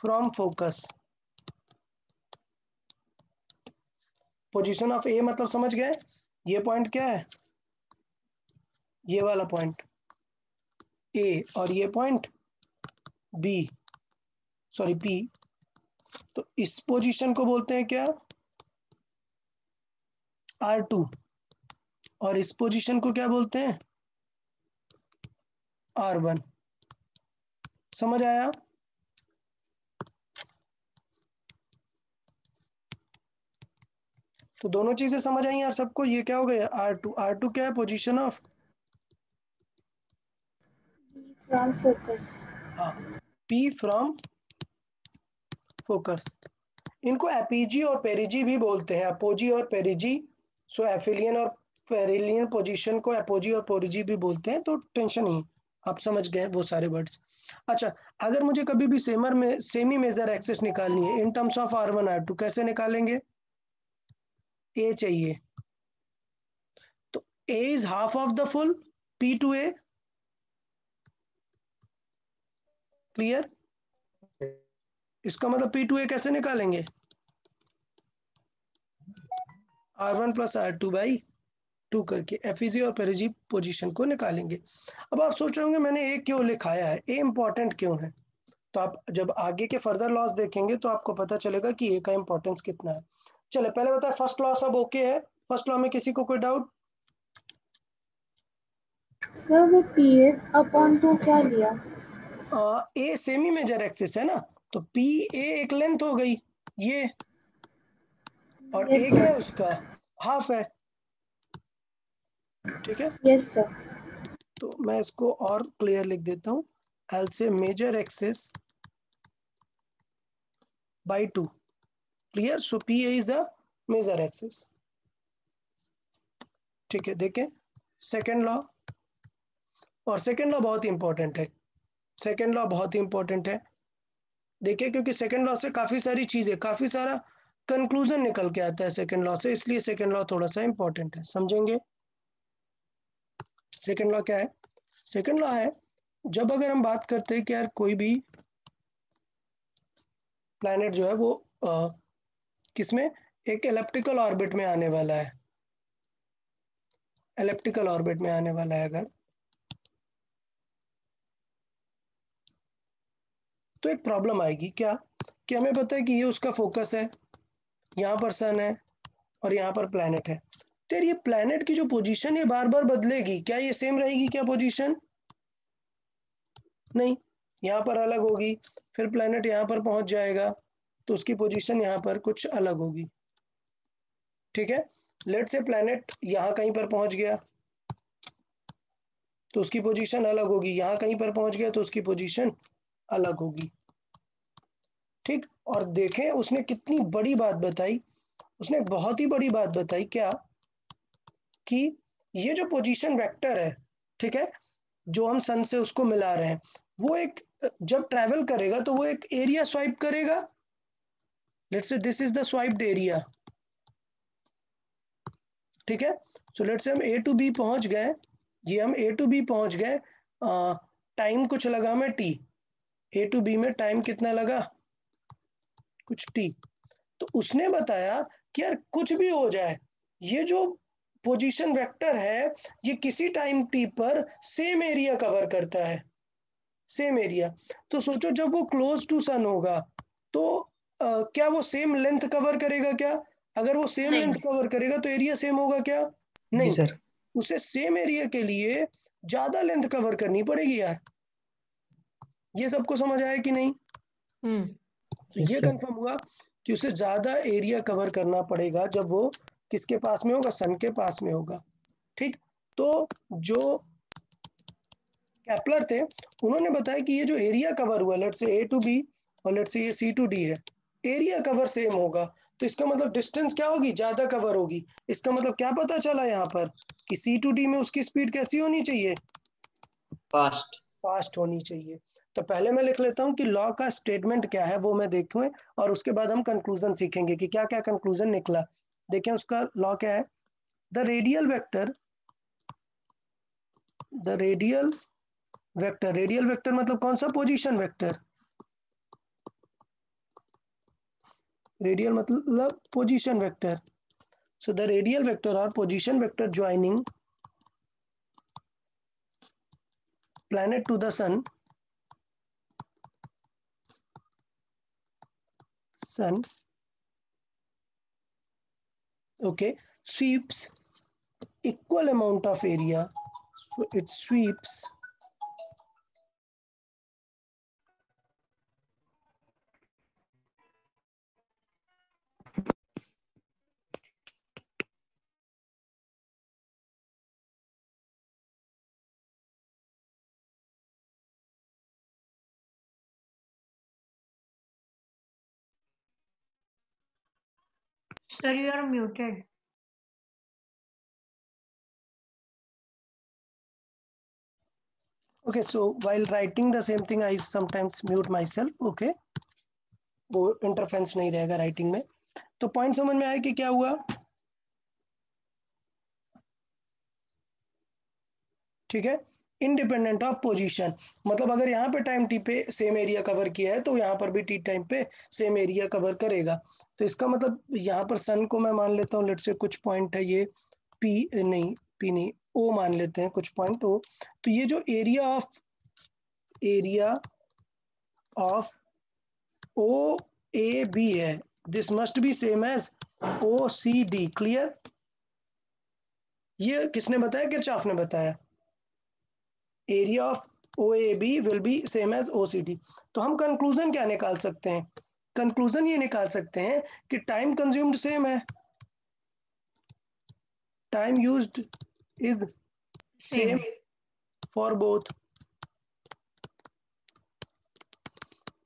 from focus. Position of A मतलब समझ गए? ये पॉइंट क्या है? ये वाला पॉइंट ए, और ये पॉइंट बी, सॉरी पी। तो इस पोजीशन को बोलते हैं क्या? R2। और इस पोजीशन को क्या बोलते हैं? R1। समझ आया? तो दोनों चीजें समझ आई यार सबको? ये क्या हो गया? R2। R2 क्या है? Position of, from focus. हाँ, P फ्रॉम फोकस। इनको एपीजी और पेरिजी भी बोलते हैं, अपोजी और पेरिजी। सो एफिलियन और पेरिलियन पोजीशन को एपोजी और पेरिजी भी बोलते हैं, तो टेंशन नहीं, आप समझ गए वो सारे वर्ड्स। अच्छा, अगर मुझे कभी भी सेमी मेजर एक्सिस निकालनी है in terms of R1 R2, कैसे निकालेंगे? ए चाहिए, तो A is half of the full P to A, clear? इसका मतलब P टू A कैसे निकालेंगे? R1 प्लस R2 बाई 2 करके एफिजी और पेरिजी पोजीशन को निकालेंगे। अब आप सोच रहे होंगे मैंने ए क्यों लिखाया है, ए इंपॉर्टेंट क्यों है? तो आप जब आगे के फर्दर लॉस देखेंगे तो आपको पता चलेगा कि ए का इंपॉर्टेंस कितना है। चलो पहले बताए फर्स्ट लॉ सब ओके है? फर्स्ट लॉ में किसी को कोई डाउट? सर वो PA/2 क्या लिया? ए सेमी मेजर एक्सिस है ना, तो पी ए एक लेंथ हो गई ये, और यस ए क्या है सर, उसका? हाफ है, ठीक है। Yes sir. तो मैं इसको और क्लियर लिख देता हूँ, एल से major axis by 2, clear? So P A is a major axis, ठीक है। देखें सेकेंड लॉ, और सेकेंड लॉ बहुत ही इंपॉर्टेंट है, सेकेंड लॉ बहुत ही इंपॉर्टेंट है। देखिए क्योंकि सेकेंड लॉ से काफी सारी चीजें, काफी सारा कंक्लूजन निकल के आता है सेकेंड लॉ से, इसलिए सेकेंड लॉ थोड़ा सा इंपॉर्टेंट है, समझेंगे? सेकेंड लॉ क्या है? सेकेंड लॉ है, जब अगर हम बात करते हैं कि यार कोई भी प्लैनेट जो है वो किसमें, एक एलिप्टिकल ऑर्बिट में आने वाला है, एलिप्टिकल ऑर्बिट में आने वाला है अगर, तो एक प्रॉब्लम आएगी क्या, कि हमें पता है कि ये उसका फोकस है, यहाँ पर सन है और यहाँ पर प्लैनेट है, तो यार ये प्लैनेट की जो पोजीशन ये बार बार बदलेगी क्या? ये सेम रहेगी क्या पोजीशन? नहीं, यहाँ पर अलग होगी, फिर प्लैनेट यहाँ पर पहुंच जाएगा तो उसकी पोजीशन यहाँ पर कुछ अलग होगी, ठीक है। लेट से प्लैनेट यहाँ कहीं पर पहुंच गया तो उसकी पोजीशन अलग होगी, यहाँ कहीं पर पहुंच गया तो उसकी पोजीशन अलग होगी, ठीक। और देखें उसने कितनी बड़ी बात बताई, उसने एक बहुत ही बड़ी बात बताई, क्या? कि ये जो पोजीशन वेक्टर है, ठीक है, जो हम सन से उसको मिला रहे हैं, वो एक जब ट्रैवल करेगा तो वो एक एरिया स्वाइप करेगा। Let's say this is the swiped area, ठीक है। सो लेट्स से हम ए टू बी पहुंच गए, ये हम ए टू बी पहुंच गए, टाइम कुछ लगा में टी, ए टू बी में टाइम कितना लगा? कुछ टी। तो उसने बताया कि यार कुछ भी हो जाए, ये जो पोजीशन वेक्टर है ये किसी टाइम टी पर सेम एरिया कवर करता है, सेम एरिया। तो सोचो जब वो क्लोज टू सन होगा तो क्या वो सेम लेंथ कवर करेगा क्या? अगर वो सेम लेंथ नहीं। कवर करेगा तो एरिया सेम होगा क्या? जी नहीं, सर। उसे सेम एरिया के लिए ज्यादा लेंथ कवर करनी पड़ेगी यार। ये सबको समझ आया कि नहीं? हम्म। तो यस ये सर। कंफर्म हुआ कि उसे ज्यादा एरिया कवर करना पड़ेगा जब वो किसके पास में होगा? सन के पास में होगा, ठीक। तो जो केपलर थे उन्होंने बताया कि ये जो एरिया कवर हुआ, let's say A to B और लेट्स से ये सी टू डी है, एरिया कवर सेम होगा, तो इसका मतलब डिस्टेंस क्या होगी? ज्यादा कवर होगी। इसका मतलब क्या पता चला यहाँ पर कि सी टू डी में उसकी स्पीड कैसी होनी चाहिए? फास्ट। फास्ट होनी चाहिए। तो पहले मैं लिख लेता हूँ कि लॉ का स्टेटमेंट क्या है वो मैं देखूँ, और उसके बाद हम कंक्लूजन सीखेंगे कि क्या क्या कंक्लूजन निकला। देखें उसका लॉ क्या है, the radial vector, the radial vector, radial vector मतलब कौन सा? पोजीशन वेक्टर, रेडियल मतलब position vector. So the radial vector और position vector joining planet to the sun okay, sweeps equal amount of area, so it sweeps Sir, you are muted. Okay, so while writing the same thing, I sometimes mute myself. Okay, वो interference नहीं रहेगा writing में. तो point समझ में आया कि क्या हुआ. ठीक है, इंडिपेंडेंट ऑफ पोजीशन, मतलब अगर यहाँ पे टाइम टी पे सेम एरिया कवर किया है तो यहाँ पर भी टी टाइम पे सेम एरिया कवर करेगा. तो इसका मतलब यहाँ पर सन को मैं मान लेता हूँ, लेट से कुछ पॉइंट है ये पी नहीं ओ मान लेते हैं, कुछ पॉइंट ओ. तो ये जो area of O A B है, this must be same as O C D. Clear. ये किसने बताया, किरचॉफ ने बताया. Area of O A B will be same as O C D. तो हम कंक्लूजन क्या निकाल सकते हैं, कंक्लूजन ये निकाल सकते हैं कि टाइम कंज्यूम्ड सेम है, time used is same for both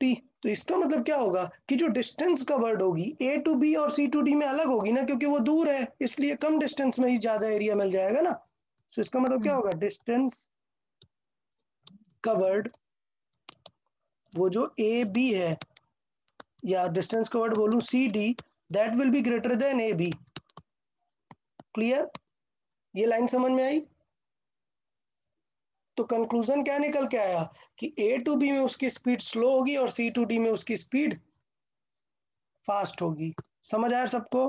T. तो इसका मतलब क्या होगा कि जो डिस्टेंस कवर्ड होगी ए टू बी और सी टू डी में अलग होगी ना, क्योंकि वो दूर है, इसलिए कम डिस्टेंस में ही ज्यादा एरिया मिल जाएगा ना. तो इसका मतलब क्या होगा, डिस्टेंस कवर्ड, वो जो ए बी है, या डिस्टेंस कवर्ड बोलूं C D, that will be greater than A B. Clear. ये लाइन समझ में आई. तो कंक्लूजन क्या निकल के आया कि ए टू बी में उसकी स्पीड स्लो होगी और सी टू डी में उसकी स्पीड फास्ट होगी. समझ आया सबको.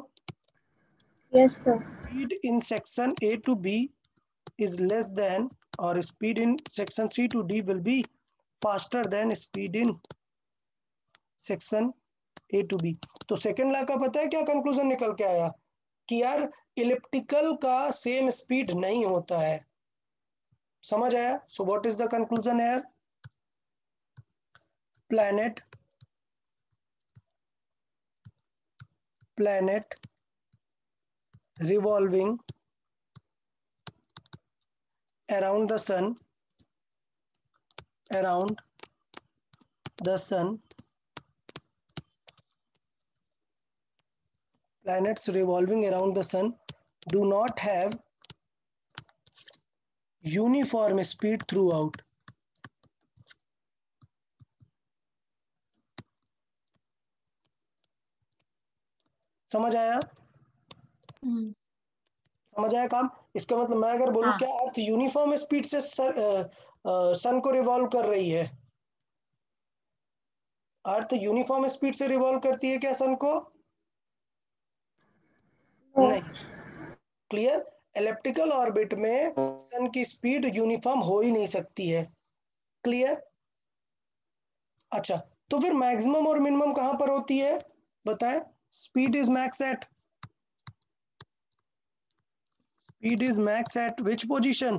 Yes, sir. Speed in section A to B is less than, or speed in section C to D will be faster than speed in section A to B. तो second law का पता है क्या conclusion निकल के आया कि यार इलिप्टिकल का सेम स्पीड नहीं होता है. समझ आया. So what is the conclusion यार. planet revolving around the sun planets revolving around the sun do not have uniform speed throughout. समझ आया. समझ आया काम. इसका मतलब मैं अगर बोलूं क्या अर्थ यूनिफॉर्म स्पीड से सन को रिवॉल्व कर रही है, अर्थ यूनिफॉर्म स्पीड से रिवॉल्व करती है क्या सन को. No. नहीं. क्लियर. एलिप्टिकल ऑर्बिट में सन की स्पीड यूनिफॉर्म हो ही नहीं सकती है. क्लियर. अच्छा, तो फिर मैक्सिमम और मिनिमम कहां पर होती है बताएं. Speed is max eight which position.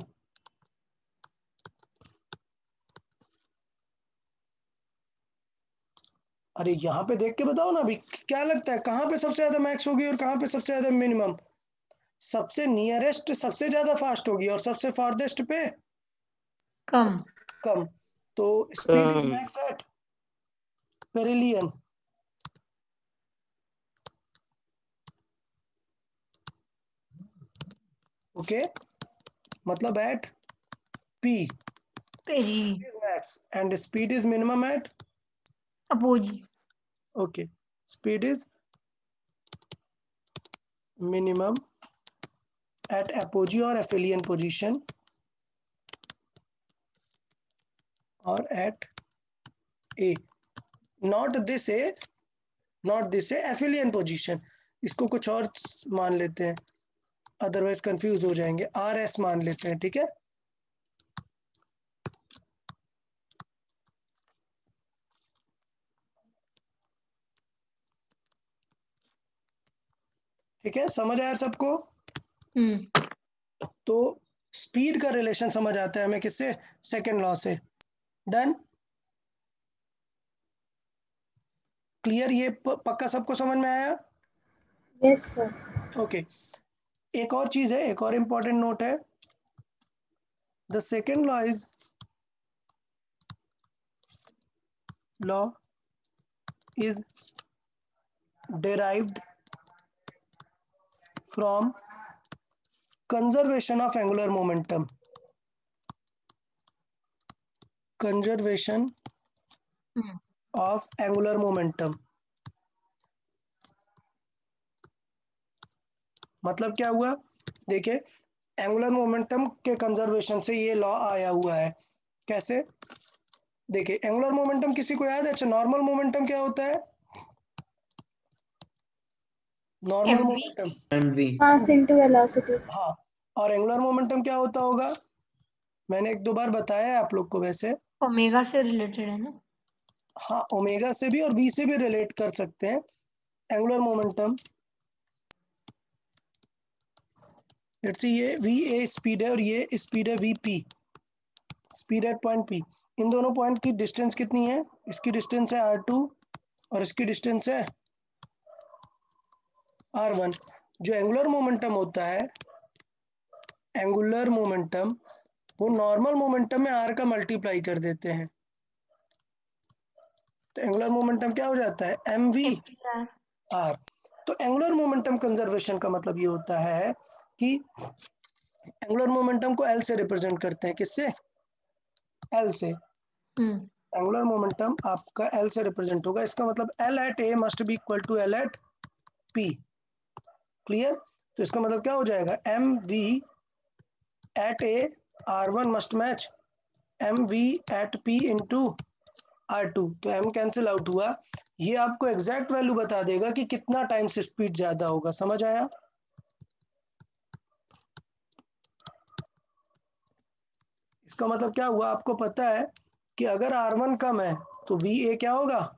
अरे यहाँ पे देख के बताओ ना अभी, क्या लगता है कहाँ पे सबसे ज्यादा मैक्स होगी और कहाँ पे सबसे ज्यादा मिनिमम. सबसे नियरेस्ट सबसे ज्यादा फास्ट होगी और सबसे फारदेस्ट पे कम. तो speed is max at perihelion. Okay, मतलब at P is max and speed is minimum at apogee. Okay, speed is minimum at apogee or aphelion position or at A, not this aphelion position. इसको कुछ और मान लेते हैं, otherwise confuse हो जाएंगे. RS मान लेते हैं. ठीक है. ठीक है, समझ आया सबको. तो स्पीड का रिलेशन समझ आता है हमें किससे, सेकेंड लॉ से. डन. क्लियर. ये पक्का सबको समझ में आया. Yes, sir. ओके. एक और चीज है, एक और इंपॉर्टेंट नोट है. The second law is derived from conservation of angular momentum. Conservation of angular momentum मतलब क्या हुआ? देखिए, एंगुलर मोमेंटम के कंजर्वेशन से ये लॉ आया हुआ है। कैसे? देखिए, एंगुलर मोमेंटम किसी को याद है? अच्छा, नॉर्मल मोमेंटम क्या होता है? Normal MV momentum, mass into velocity. हाँ। और एंगुलर मोमेंटम क्या होता होगा? मैंने एक दो बार बताया है आप लोग को वैसे। ओमेगा से रिलेटेड है ना? हाँ, ओमेगा से भी और वी से भी रिलेट कर सकते हैं एंगुलर मोमेंटम। लेट्स सी, ये वी ए स्पीड है और ये स्पीड है V P, speed at point P. इन दोनों पॉइंट की डिस्टेंस कितनी है? इसकी डिस्टेंस है r2 और इसकी डिस्टेंस है r1। जो एंगुलर मोमेंटम होता है, एंगुलर मोमेंटम, वो नॉर्मल मोमेंटम में r का मल्टीप्लाई कर देते हैं। तो एंगुलर मोमेंटम क्या हो जाता है? mv MPR। r। तो एंगुलर मोमेंटम कंजर्वेशन का मतलब ये होता है कि एंगुलर मोमेंटम को L से रिप्रेजेंट करते हैं। किससे? L से। एंगुलर मोमेंटम आपका L से रिप्रेजेंट होगा। इसका मतलब L at A must be equal to L at P। क्लियर? तो इसका मतलब क्या हो जाएगा? mv at A r1 must match mv at P into r2। तो m कैंसिल आउट हुआ। ये आपको एग्जैक्ट वैल्यू बता देगा कि कितना टाइम से स्पीड ज्यादा होगा। समझ आया? इसका मतलब क्या हुआ? आपको पता है कि अगर r1 कम है तो va क्या होगा?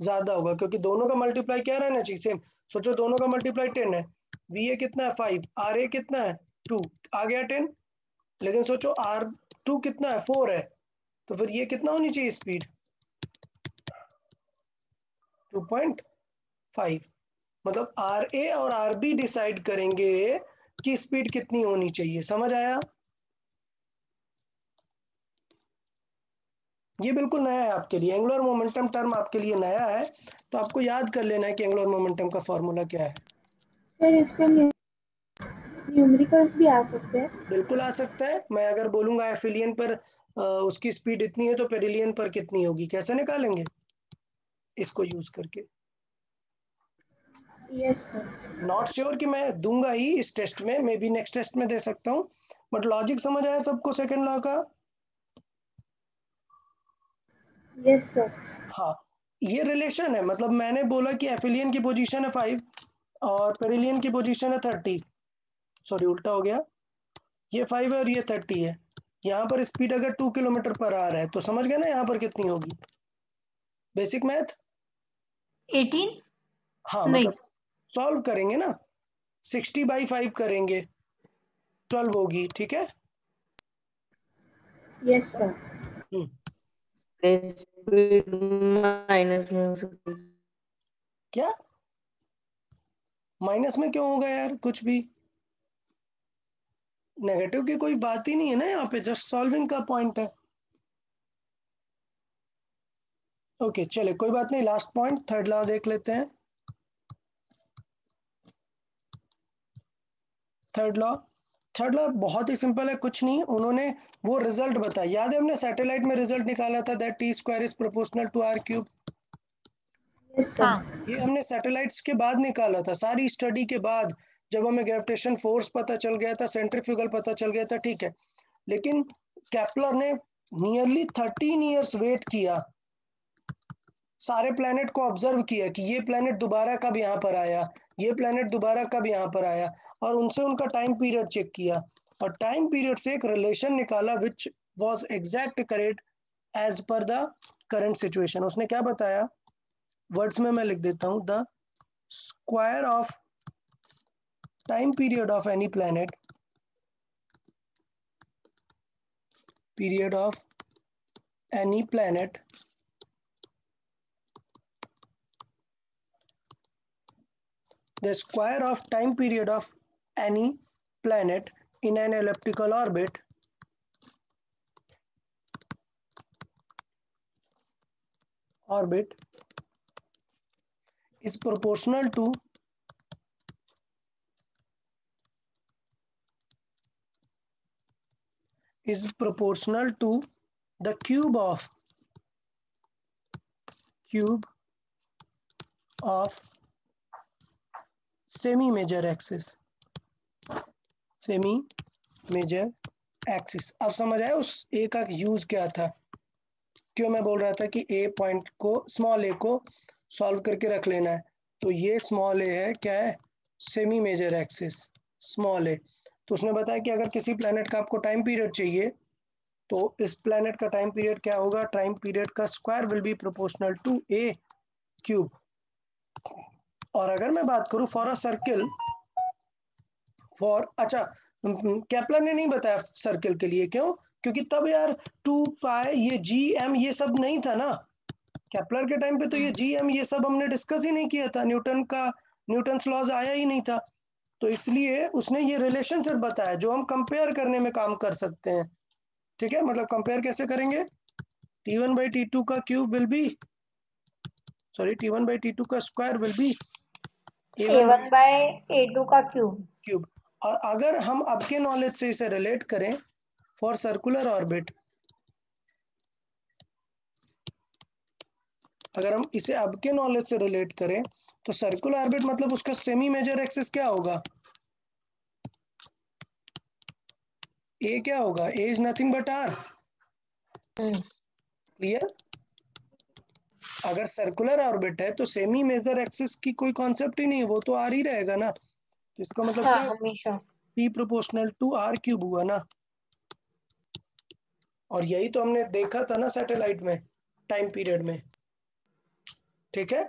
ज्यादा होगा, क्योंकि दोनों का मल्टीप्लाई क्या रहना चाहिए? सेम। सोचो, दोनों का मल्टीप्लाई 10 है, va कितना है? 5, ra कितना है? 2, आ गया 10। लेकिन सोचो r2 कितना है? 4 है, तो फिर ये कितना होनी चाहिए स्पीड? 2.5। मतलब ra और rb डिसाइड करेंगे कि स्पीड कितनी होनी चाहिए। समझ आया? ये बिल्कुल नया है आपके लिए, एंगुलर मोमेंटम टर्म आपके लिए नया है, तो आपको याद कर लेना है कि एंगुलर मोमेंटम का फॉर्मूला क्या है। सर इस पे न्यूमेरिकल्स भी आ सकते हैं? बिल्कुल आ सकता है। मैं अगर बोलूंगा एफिलियन पर उसकी स्पीड इतनी है तो पेरिलियन पर कितनी होगी, कैसे निकालेंगे? इसको यूज करके। Yes sir. नॉट श्योर कि मैं दूंगा ही इस टेस्ट में, मे बी नेक्स्ट टेस्ट में दे सकता हूँ, बट लॉजिक समझ आया सबको सेकंड लॉ का? Yes sir. हाँ, ये रिलेशन है। मतलब मैंने बोला कि एफिलियन की पोजीशन है 5 और पेरिलियन की पोजीशन है 30। सॉरी, उल्टा हो गया। ये 5 है और ये 30 है। यहाँ पर स्पीड अगर 2 किलोमीटर पर आवर है तो समझ गए ना यहाँ पर कितनी होगी? Basic math. 18 हाँ, नहीं, मतलब सॉल्व करेंगे ना, 60/5 करेंगे, 12 होगी। ठीक है। Yes sir. Hmm, speed minus में हो सकती है। क्या माइनस में क्यों होगा यार? कुछ भी नेगेटिव की कोई बात ही नहीं है ना यहाँ पे, जस्ट सॉल्विंग का पॉइंट है। ओके, चले कोई बात नहीं। लास्ट पॉइंट, थर्ड लॉ देख लेते हैं। थर्ड लॉ बहुत ही सिंपल है, कुछ नहीं। उन्होंने वो रिजल्ट बताया, याद है? हमने सैटेलाइट में रिजल्ट निकाला था, that T square is proportional to R cube. Yes हाँ सर। ये हमने सैटेलाइट्स के बाद निकाला था, सारी स्टडी के बाद, जब हमें ग्रेविटेशन फोर्स पता चल गया था, सेंट्रीफ्यूगल पता चल गया था। ठीक है, लेकिन केपलर ने नियरली 13 ईयर्स वेट किया, सारे प्लैनेट को ऑब्जर्व किया कि ये प्लैनेट दोबारा कब यहाँ पर आया, ये प्लैनेट दोबारा कब यहाँ पर आया, और उनसे उनका टाइम पीरियड चेक किया, और टाइम पीरियड से एक रिलेशन निकाला which was exact correct as per the current situation. उसने क्या बताया? वर्ड्स में मैं लिख देता हूँ, the square of time period of any planet, period of any planet the square of time period of any planet in an elliptical orbit is proportional to is proportional to the cube of semi major axis. Semi major axis. अब समझ आया उस ए का use क्या था, क्यों मैं बोल रहा था कि ए पॉइंट को, स्मॉल ए को सॉल्व करके रख लेना है. तो ये स्मॉल ए है, क्या है, सेमी मेजर एक्सिस स्मॉल ए. तो उसने बताया कि अगर किसी प्लैनेट का आपको टाइम पीरियड चाहिए तो इस प्लैनेट का टाइम पीरियड क्या होगा, टाइम पीरियड का square will be proportional to A cube. और अगर मैं बात करूं फॉर अ सर्किल, अच्छा केपलर ने नहीं बताया सर्किल के लिए, क्यों, क्योंकि तब यार 2 पाई ये जी एम ये सब नहीं था ना. केपलर के टाइम पे तो ये जी एम ये सब हमने डिस्कस ही नहीं किया था, न्यूटन्स लॉज आया ही नहीं था. तो इसलिए उसने ये रिलेशनशिप बताया जो हम कंपेयर करने में काम कर सकते हैं. ठीक है, मतलब कंपेयर कैसे करेंगे, T1/T2 का cube will be, sorry T1/T2 का स्क्वायर विल बी A1/A2 का क्यूब. और अगर हम अब के नॉलेज से इसे रिलेट करें फॉर सर्कुलर ऑर्बिट, अगर हम इसे अब के नॉलेज से रिलेट करें तो सर्कुलर ऑर्बिट मतलब उसका सेमी मेजर एक्सिस क्या होगा, ए क्या होगा, A is nothing but R. Clear. अगर सर्कुलर ऑर्बिट है तो सेमी मेजर एक्सिस की कोई कॉन्सेप्ट ही नहीं है, वो तो आर ही रहेगा ना. तो इसका मतलब क्या, हमेशा P proportional to R cube हुआ ना. और यही तो हमने देखा था ना सैटेलाइट में टाइम पीरियड में. ठीक है,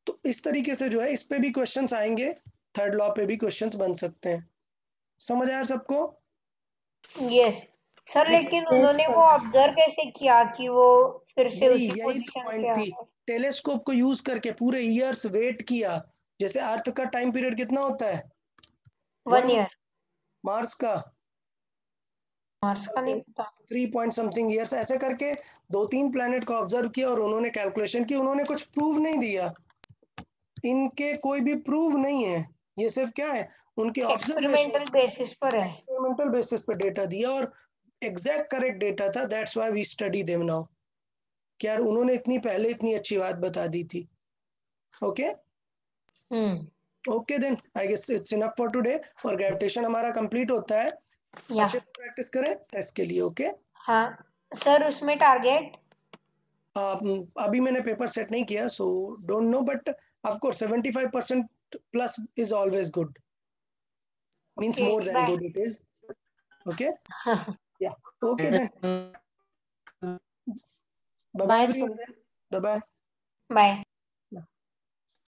तो इस तरीके से जो है इस पे भी क्वेश्चंस आएंगे, थर्ड लॉ पे भी क्वेश्चंस बन सकते हैं. समझ आया सबको. यस सर, लेकिन Yes, उन्होंने sir. वो ऑब्जर्व कैसे किया कि वो फिर से उसी यही तो पोजीशन पॉइंट पे आ थी, गए? टेलीस्कोप को यूज करके पूरे ईयर्स वेट किया. जैसे अर्थ का टाइम पीरियड कितना होता है, 1 ईयर. मार्स का मार्स का नहीं पता. 3 पॉइंट समथिंग ईयर्स, ऐसे करके 2-3 प्लैनेट को ऑब्जर्व किया और उन्होंने कैलकुलेशन की. उन्होंने कुछ प्रूव नहीं दिया, इनके कोई भी प्रूव नहीं है, ये सिर्फ क्या है, उनके ऑब्जर्वेशन एक्सपेरिमेंटल बेसिस पर है. एक्सपेरिमेंटल बेसिस पे डेटा दिया और एग्जैक्ट करेक्ट डेटा था. That's why we study them now. क्या यार उन्होंने इतनी पहले इतनी अच्छी बात बता दी थी. Okay okay then I guess it's enough for today. और ग्रेविटेशन हमारा कंप्लीट होता है. या अच्छे से प्रैक्टिस करें टेस्ट के लिए. ओके हाँ सर, उसमें टारगेट अभी मैंने पेपर सेट नहीं किया so don't know, but of course 75% plus is always good, means more than by. Good it is. Okay या okay then bye bye Bye, everyone. Bye bye. Bye.